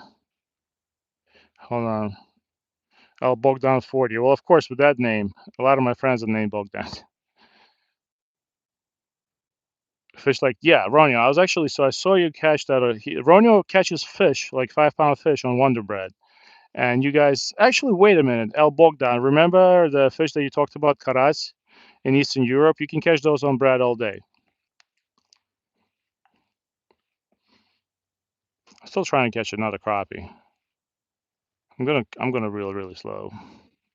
Hold on. Oh, Bogdan 40. Well, of course, with that name, a lot of my friends are named Bogdan. Fish like, yeah, Ronio. I was actually, so I saw you catch that. Ronio catches fish, like 5 pound fish on Wonder Bread. And you guys, actually, wait a minute. El Bogdan, remember the fish that you talked about, karas, in Eastern Europe? You can catch those on bread all day. I'm still trying to catch another crappie. I'm gonna reel really slow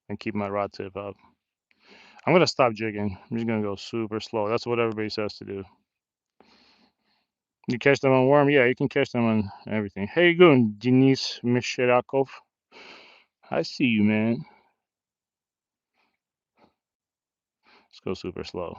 and keep my rod tip up. I'm gonna stop jigging. I'm just gonna go super slow. That's what everybody says to do. You catch them on worm? Yeah, you can catch them on everything. How you doing, Denis Mishirakov? I see you, man. Let's go super slow.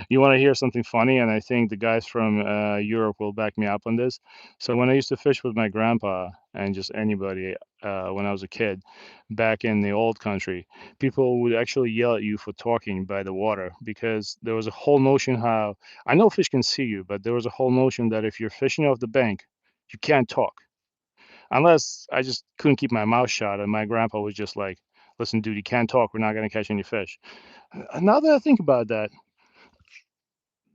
You want to hear something funny? And I think the guys from Europe will back me up on this. So when I used to fish with my grandpa and just anybody when I was a kid back in the old country, people would actually yell at you for talking by the water because there was a whole notion how I know fish can see you, but there was a whole notion that if you're fishing off the bank, you can't talk unless I just couldn't keep my mouth shut. And my grandpa was just like, listen, dude, you can't talk. We're not going to catch any fish. Now that I think about that,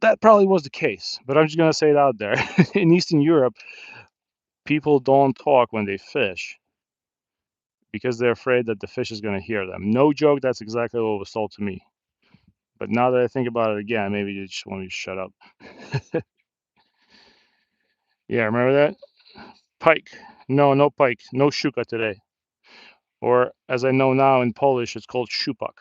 that probably was the case, but I'm just gonna say it out there. In Eastern Europe, people don't talk when they fish because they're afraid that the fish is gonna hear them. No joke, that's exactly what was told to me. But now that I think about it again, maybe you just want me to shut up. Yeah, remember that? Pike. No, no pike. No shuka today. Or as I know now in Polish, it's called shupak.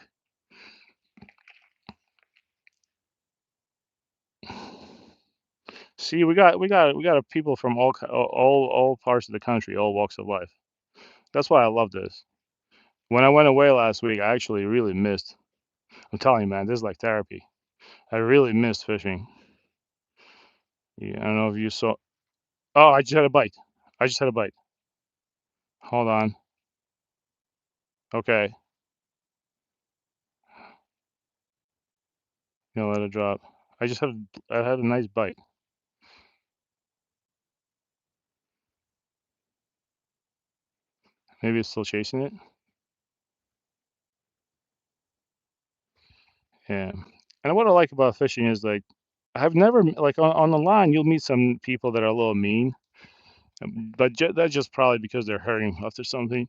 See, we got a people from all parts of the country, all walks of life. That's why I love this. When I went away last week, I actually really missed. I'm telling you, man, this is like therapy. I really missed fishing. Yeah, I don't know if you saw. Oh, I just had a bite. I just had a bite. Hold on. Okay, let it drop. I had a nice bite. Maybe it's still chasing it. Yeah. And what I like about fishing is like I've never like on the line you'll meet some people that are a little mean, but that's just probably because they're hurting after something.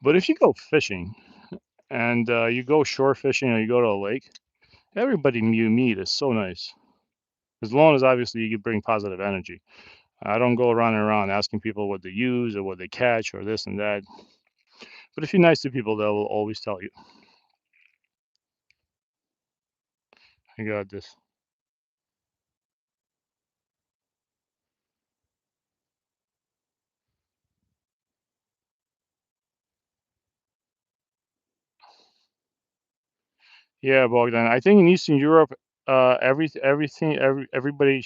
But if you go fishing and you go shore fishing or you go to a lake, everybody you meet is so nice. As long as obviously you can bring positive energy. I don't go running around asking people what they use or what they catch or this and that. But if you're nice to people, they will always tell you. I got this. Yeah, Bogdan. I think in Eastern Europe, everybody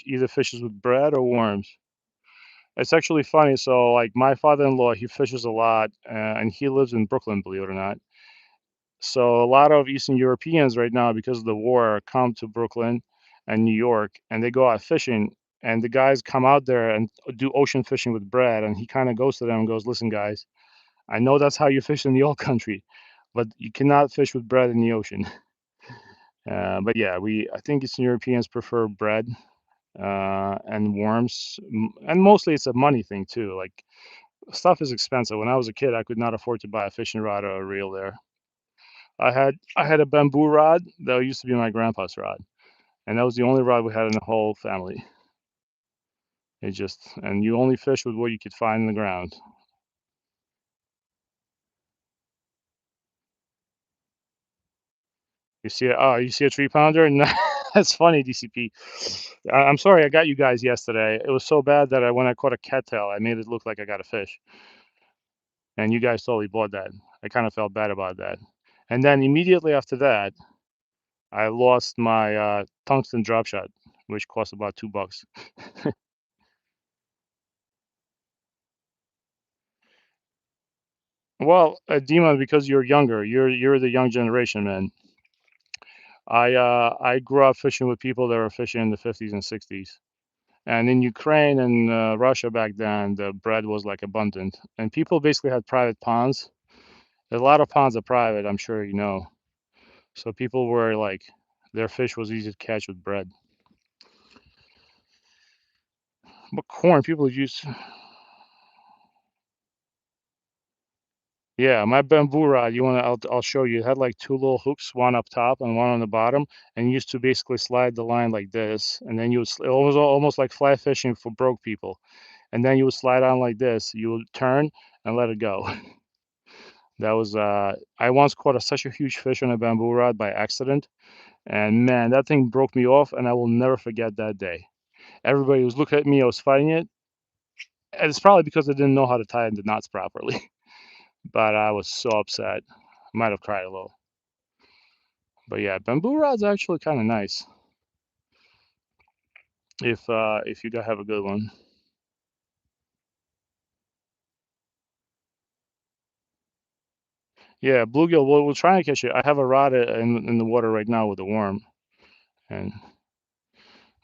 either fishes with bread or worms. It's actually funny. So, like my father-in-law, he fishes a lot, and he lives in Brooklyn, believe it or not. So a lot of Eastern Europeans right now, because of the war, come to Brooklyn and New York, and they go out fishing. And the guys come out there and do ocean fishing with bread. And he kind of goes to them and goes, "Listen, guys, I know that's how you fish in the old country, but you cannot fish with bread in the ocean." But yeah, I think Eastern Europeans prefer bread and worms, and mostly it's a money thing too. Like stuff is expensive. When I was a kid, I could not afford to buy a fishing rod or a reel there. I had a bamboo rod that used to be my grandpa's rod, and that was the only rod we had in the whole family. And you only fish with what you could find in the ground. You see a 3 pounder? No, that's funny, DCP. I'm sorry, I got you guys yesterday. It was so bad that when I caught a cattail, I made it look like I got a fish, and you guys totally bought that. I kind of felt bad about that. And then immediately after that, I lost my tungsten drop shot, which cost about $2. Well, Dima, because you're younger, you're the young generation, man. I grew up fishing with people that were fishing in the 50s and 60s. And in Ukraine and Russia back then, the bread was like abundant, and people basically had private ponds. A lot of ponds are private, I'm sure you know. So people were like, their fish was easy to catch with bread. But corn, people use. Yeah, my bamboo rod, I'll show you. It had like two little hooks, one up top and one on the bottom, and you used to basically slide the line like this, and then it was almost like fly fishing for broke people. And then you would slide on like this. You would turn and let it go. That was I once caught such a huge fish on a bamboo rod by accident, and man, that thing broke me off, and I will never forget that day. Everybody was looking at me. I was fighting it, and it's probably because I didn't know how to tie the knots properly. But I was so upset. Might have cried a little. But yeah, bamboo rod's actually kind of nice if you gotta have a good one. Yeah, bluegill. We'll try and catch it. I have a rod in the water right now with a worm, and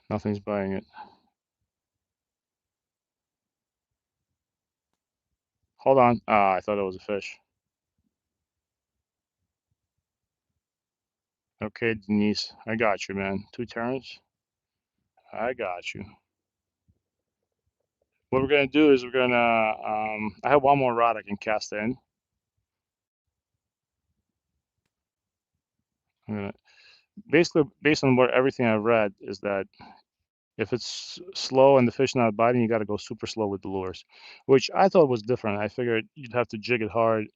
nothing's biting it. Hold on. Ah, I thought it was a fish. Okay, Denise, I got you, man. 2 turns. I got you. What we're gonna do is we're gonna. I have one more rod I can cast in. I'm gonna basically based on what everything I've read is that if it's slow and the fish not biting, you got to go super slow with the lures, which I thought was different. I figured you'd have to jig it hard.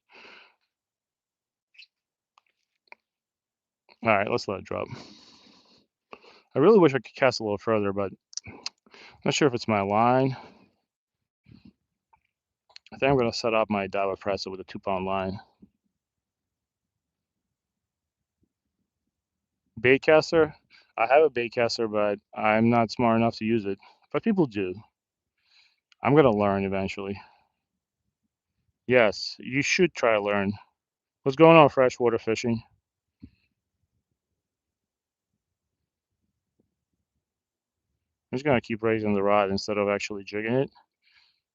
All right, let's let it drop. I really wish I could cast a little further, but I'm not sure if it's my line. I think I'm gonna set up my diver presser with a 2 pound line. Bait caster. I have a bait caster, but I'm not smart enough to use it. But people do. I'm gonna learn eventually. Yes, you should try to learn. What's going on freshwater fishing? I'm just gonna keep raising the rod instead of actually jigging it.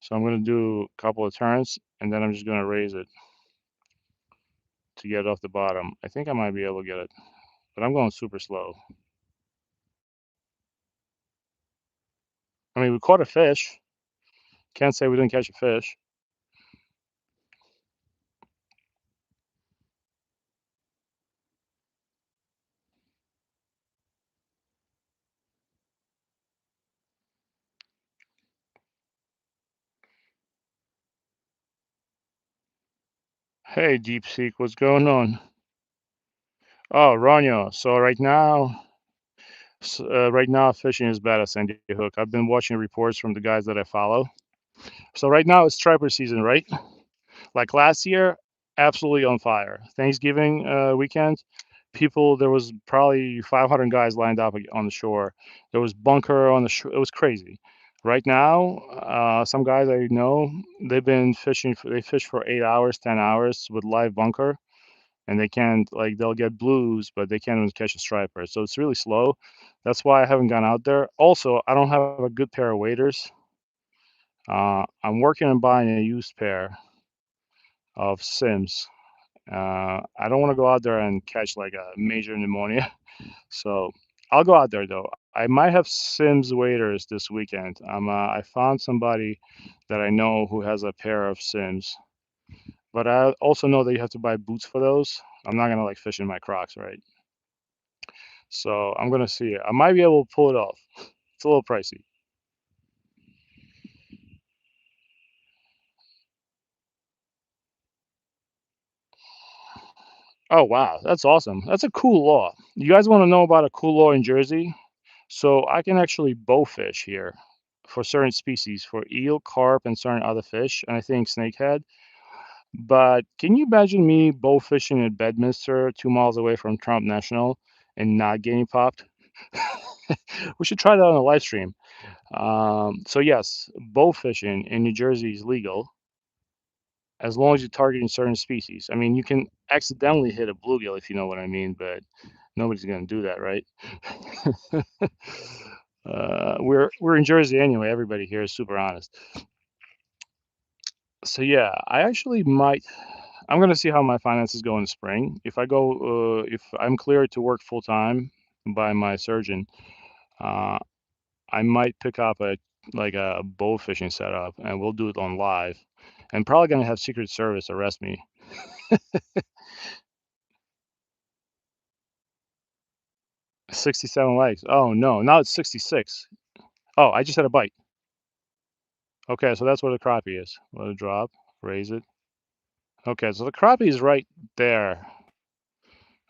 So I'm gonna do a couple of turns and then I'm just gonna raise it to get it off the bottom. I think I might be able to get it, but I'm going super slow. I mean, we caught a fish. Can't say we didn't catch a fish. Hey, DeepSeek, what's going on? Oh, Ronyo. So right now fishing is bad at Sandy Hook. I've been watching reports from the guys that I follow. So right now it's striper season, right? Like last year, absolutely on fire. Thanksgiving weekend, there was probably 500 guys lined up on the shore. There was bunker on the shore. It was crazy. Right now, some guys I know, they fish for 8 hours, 10 hours with live bunker, and they can't, like, they'll get blues, but they can't even catch a striper. So it's really slow. That's why I haven't gone out there. Also, I don't have a good pair of waders. I'm working on buying a used pair of Sims. I don't want to go out there and catch like a major pneumonia. So I'll go out there though. I might have Sims waders this weekend. I found somebody that I know who has a pair of Sims, but I also know that you have to buy boots for those. I'm not gonna like fish in my Crocs, right? So I'm gonna see it. I might be able to pull it off. It's a little pricey. Oh wow, that's awesome. That's a cool law. You guys want to know about a cool law in Jersey? So I can actually bow fish here for certain species, for eel, carp, and certain other fish, and I think snakehead. But can you imagine me bow fishing in Bedminster, 2 miles away from Trump National, and not getting popped? We should try that on a live stream. So yes, bow fishing in New Jersey is legal as long as you're targeting certain species. I mean, you can accidentally hit a bluegill if you know what I mean, but nobody's gonna do that, right? We're in Jersey anyway. Everybody here is super honest. So yeah, I actually might. I'm gonna see how my finances go in the spring. If I'm cleared to work full time by my surgeon, uh, I might pick up a bow fishing setup, and we'll do it on live. And probably gonna have Secret Service arrest me. 67 likes. Oh no, now it's 66. Oh, I just had a bite. Okay, so that's where the crappie is. Let it drop. Raise it. Okay, so the crappie is right there.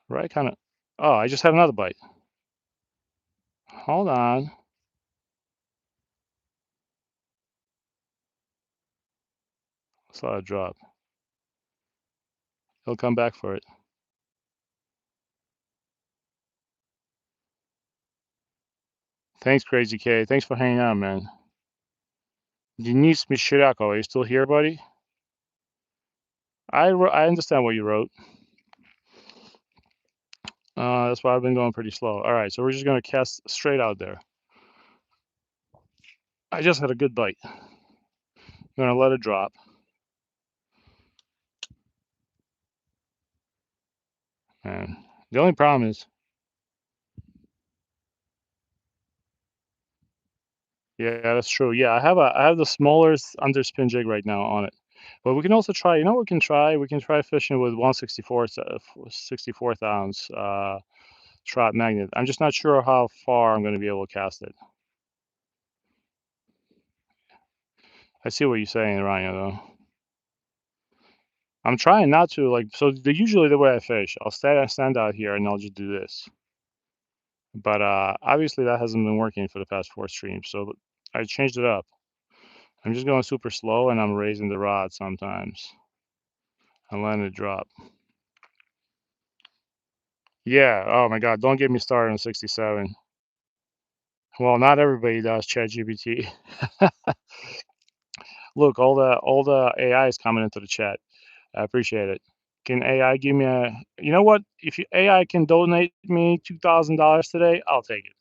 Right, kind of. Oh, I just had another bite. Hold on. Let's let it drop. He'll come back for it. Thanks, Crazy K. Thanks for hanging out, man. Denise Mishirako, are you still here, buddy? I understand what you wrote. That's why I've been going pretty slow. All right, so we're just gonna cast straight out there. I just had a good bite. I'm gonna let it drop. And the only problem is, yeah, that's true. Yeah, I have the smallest underspin jig right now on it. But we can also try, you know what we can try? We can try fishing with 64th ounce trot magnet. I'm just not sure how far I'm going to be able to cast it. I see what you're saying, Ryan, though. I'm trying not to like usually the way I fish, I stand out here and I'll just do this. But obviously that hasn't been working for the past four streams, so I changed it up. I'm just going super slow and I'm raising the rod sometimes. I'm letting it drop. Yeah. Oh my God. Don't get me started on 67. Well, not everybody does ChatGPT. Look, all the AI is coming into the chat. I appreciate it. Can AI give me a? You know what? If AI can donate me $2,000 today, I'll take it.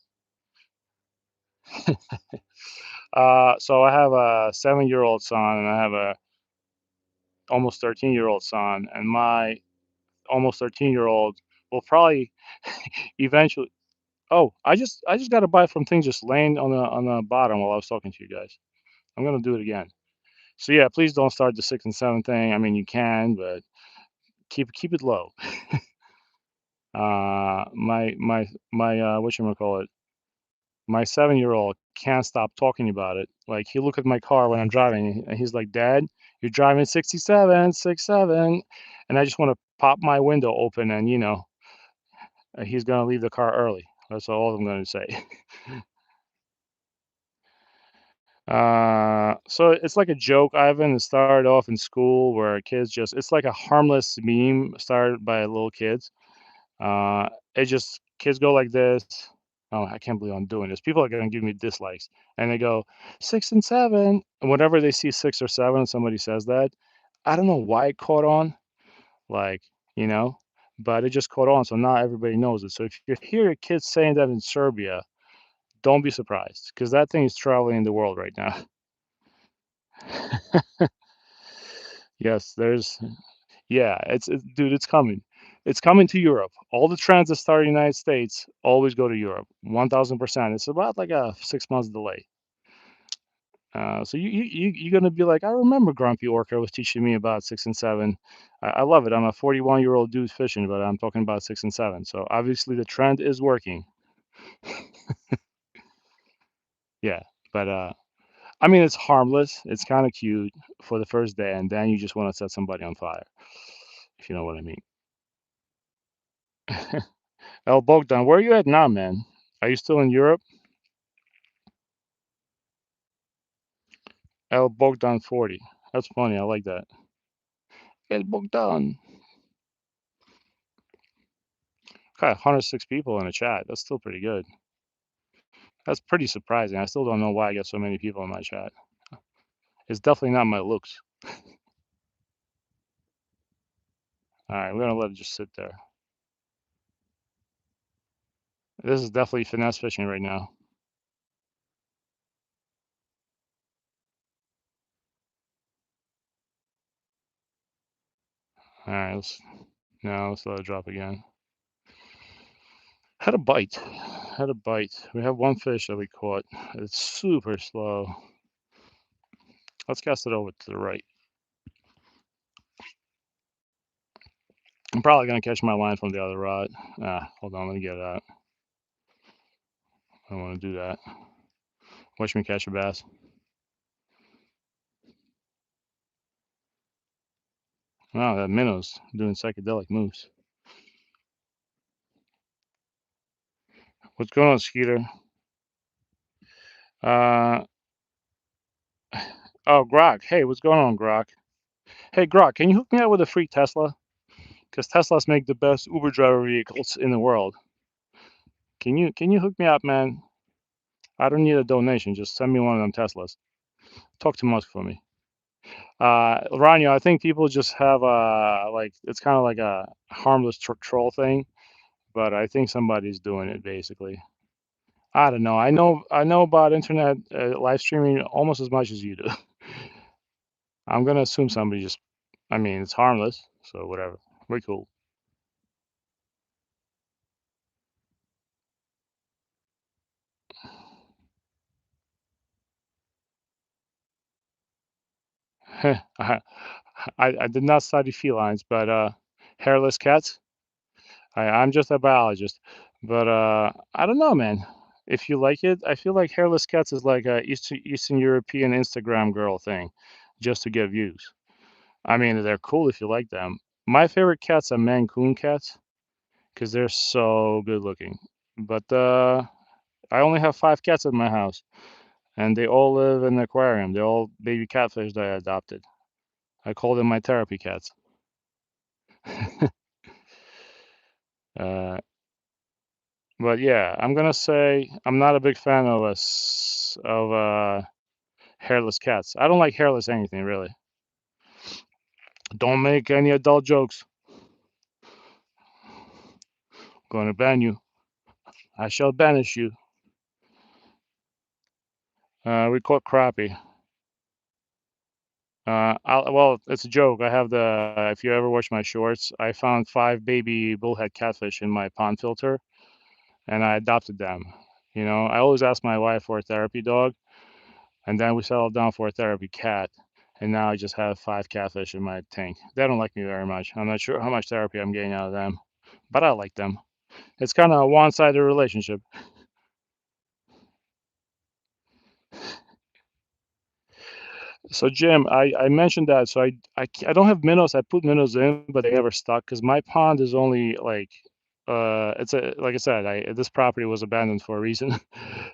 So I have a 7-year-old son, and I have a almost 13-year-old son, and my almost 13-year-old will probably eventually. Oh, I just got a bite from thing just laying on the bottom while I was talking to you guys. I'm gonna do it again. So yeah, please don't start the 6 and 7 thing. I mean, you can, but keep it low. Whatchamacallit, my 7-year-old can't stop talking about it. Like, he look at my car when I'm driving, and he's like, "Dad, you're driving 67, 67." and I just want to pop my window open and, he's gonna leave the car early. That's all I'm gonna say. So it's like a joke, Ivan. It started off in school where kids just it's like a harmless meme started by little kids. It just kids go like this. Oh, I can't believe I'm doing this. People are gonna give me dislikes, and they go 6 and 7, and whenever they see 6 or 7, and somebody says that, I don't know why it caught on, like you know, but it just caught on. So now everybody knows it. So if you hear kids saying that in Serbia, don't be surprised because that thing is traveling the world right now. Yes, yeah, dude, it's coming. It's coming to Europe. All the trends that start in the United States always go to Europe. 1000%. It's about like a 6 months delay. So you're gonna be like, I remember Grumpy Orca was teaching me about 6 and 7. I love it. I'm a 41-year-old dude fishing, but I'm talking about 6 and 7. So obviously the trend is working. Yeah, but I mean it's harmless. It's kind of cute for the first day, and then you just want to set somebody on fire, if you know what I mean. El Bogdan, where are you at now, man? Are you still in Europe? El Bogdan 40. That's funny. I like that. El Bogdan. Got 106 people in the chat. That's still pretty good. That's pretty surprising. I still don't know why I get so many people in my chat. It's definitely not my looks. All right, we're gonna let it just sit there. This is definitely finesse fishing right now. All right, let's let it drop again. Had a bite. Had a bite. We have one fish that we caught. It's super slow. Let's cast it over to the right. I'm probably gonna catch my line from the other rod. Hold on, let me get it out. I don't want to do that. Watch me catch a bass. Wow, that minnow's doing psychedelic moves. What's going on, Skeeter? Uh, oh, Grok. Hey, what's going on, Grok? Hey, Grok, can you hook me up with a free Tesla? Because Teslas make the best Uber driver vehicles in the world. Can you hook me up, man? I don't need a donation. Just send me one of them Teslas. Talk to Musk for me. Ranyo, I think people just have like it's kind of like a harmless troll thing, but I think somebody's doing it basically. I don't know. I know about internet live streaming almost as much as you do. I'm gonna assume somebody just. I mean, it's harmless, so whatever. We're cool. I, I did not study felines, but hairless cats. I'm just a biologist, but I don't know, man. If you like it, I feel like hairless cats is like a Eastern European Instagram girl thing, just to get views. I mean, they're cool if you like them. My favorite cats are Mancoon cats because they're so good looking. But I only have 5 cats in my house, and they all live in the aquarium. They're all baby catfish that I adopted. I call them my therapy cats. uh, but yeah, I'm gonna say I'm not a big fan of hairless cats. I don't like hairless anything really. Don't make any adult jokes. Gonna ban you. I shall banish you. We caught crappie. Well, it's a joke. I have if you ever watch my shorts, I found 5 baby bullhead catfish in my pond filter, and I adopted them. I always ask my wife for a therapy dog, and then we settled down for a therapy cat, and now I just have 5 catfish in my tank. They don't like me very much. I'm not sure how much therapy I'm getting out of them, but I like them. It's kind of a one-sided relationship. So Jim, I mentioned that. So I don't have minnows. I put minnows in, but they never stuck because my pond is only like it's a like I said, I this property was abandoned for a reason.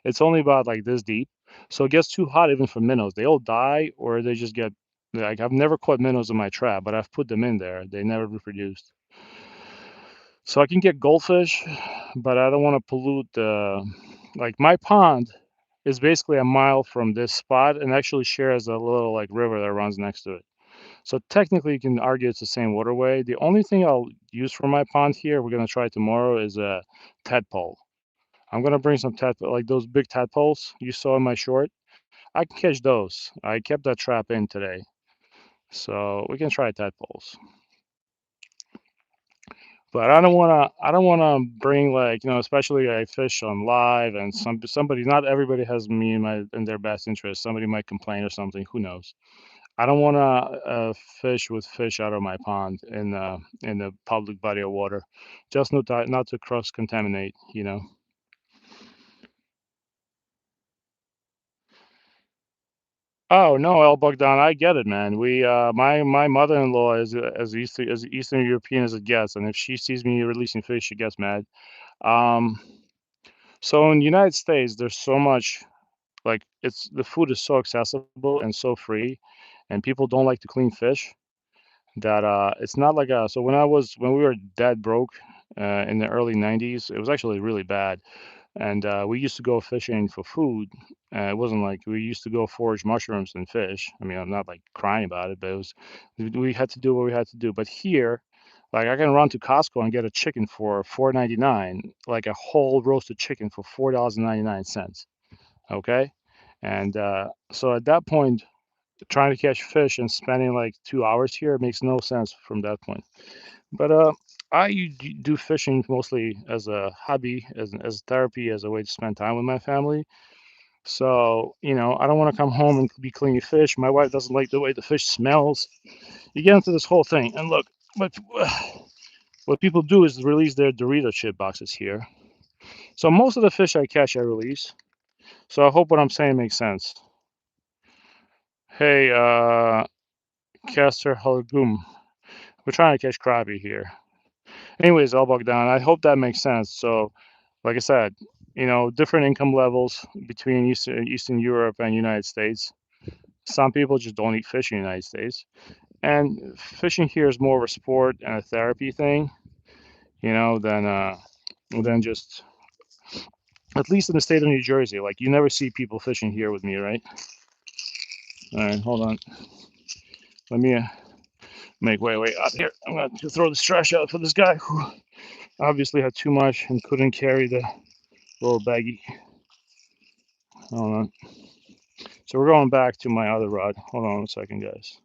It's only about like this deep, so it gets too hot even for minnows. They all die or they just get like I've never caught minnows in my trap, but I've put them in there. They never reproduced. So I can get goldfish, but I don't want to pollute the like my pond is basically a mile from this spot and actually shares a little like river that runs next to it. So technically you can argue it's the same waterway. The only thing I'll use for my pond here, we're gonna try tomorrow, is a tadpole. I'm gonna bring some like those big tadpoles you saw in my short. I can catch those. I kept that trap in today. So we can try tadpoles. But I don't wanna bring like, especially I fish on live and somebody not everybody has me in their best interest. Somebody might complain or something, who knows? I don't wanna fish with fish out of my pond in the public body of water. Just not to cross contaminate, you know. Oh no, El Bogdan, I get it, man. My mother-in-law is as Eastern European as it gets, and if she sees me releasing fish, she gets mad. Um, so in the United States, there's so much like it's the food is so accessible and so free, and people don't like to clean fish that it's not like so when we were dead broke in the early 90s, it was actually really bad. And we used to go fishing for food. It wasn't like we used to go forage mushrooms and fish. I mean, I'm not like crying about it, but it was we had to do what we had to do. But here, like I can run to Costco and get a chicken for 4.99, like a whole roasted chicken for $4.99. Okay, and so at that point, trying to catch fish and spending like 2 hours here makes no sense from that point. But do fishing mostly as a hobby, as therapy, as a way to spend time with my family. So, I don't want to come home and be cleaning fish. My wife doesn't like the way the fish smells. You get into this whole thing, and look, what what people do is release their Dorito chip boxes here. So most of the fish I catch, I release. So I hope what I'm saying makes sense. Hey, Caster Halagum, we're trying to catch crappie here. Anyways, all bugged down. I hope that makes sense. So, like I said, different income levels between Eastern Europe and United States. Some people just don't eat fish in the United States, and fishing here is more of a sport and a therapy thing, than just at least in the state of New Jersey. Like you never see people fishing here with me, right? All right, hold on. Let me make way out here. I'm going to throw this trash out for this guy who obviously had too much and couldn't carry the little baggie. Hold on. So we're going back to my other rod. Hold on a second, guys.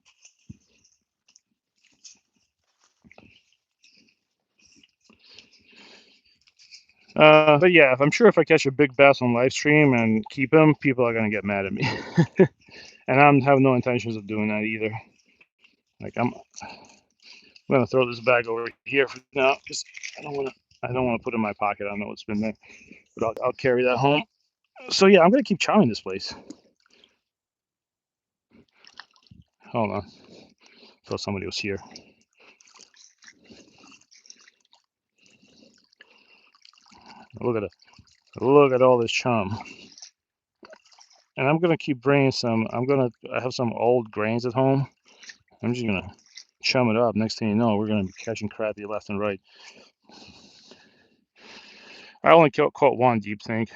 But yeah, I'm sure if I catch a big bass on live stream and keep him, people are gonna get mad at me, and I have no intentions of doing that either. Like I'm gonna throw this bag over here for now because I don't want to put it in my pocket. I don't know what's been there, but I'll carry that home. So yeah, I'm gonna keep chowing this place. Hold on, thought somebody was here. Look at it. Look at all this chum. And I'm gonna keep bringing some. I have some old grains at home. I'm just gonna chum it up. Next thing you know, we're gonna be catching crappie left and right. I only caught one deep thing.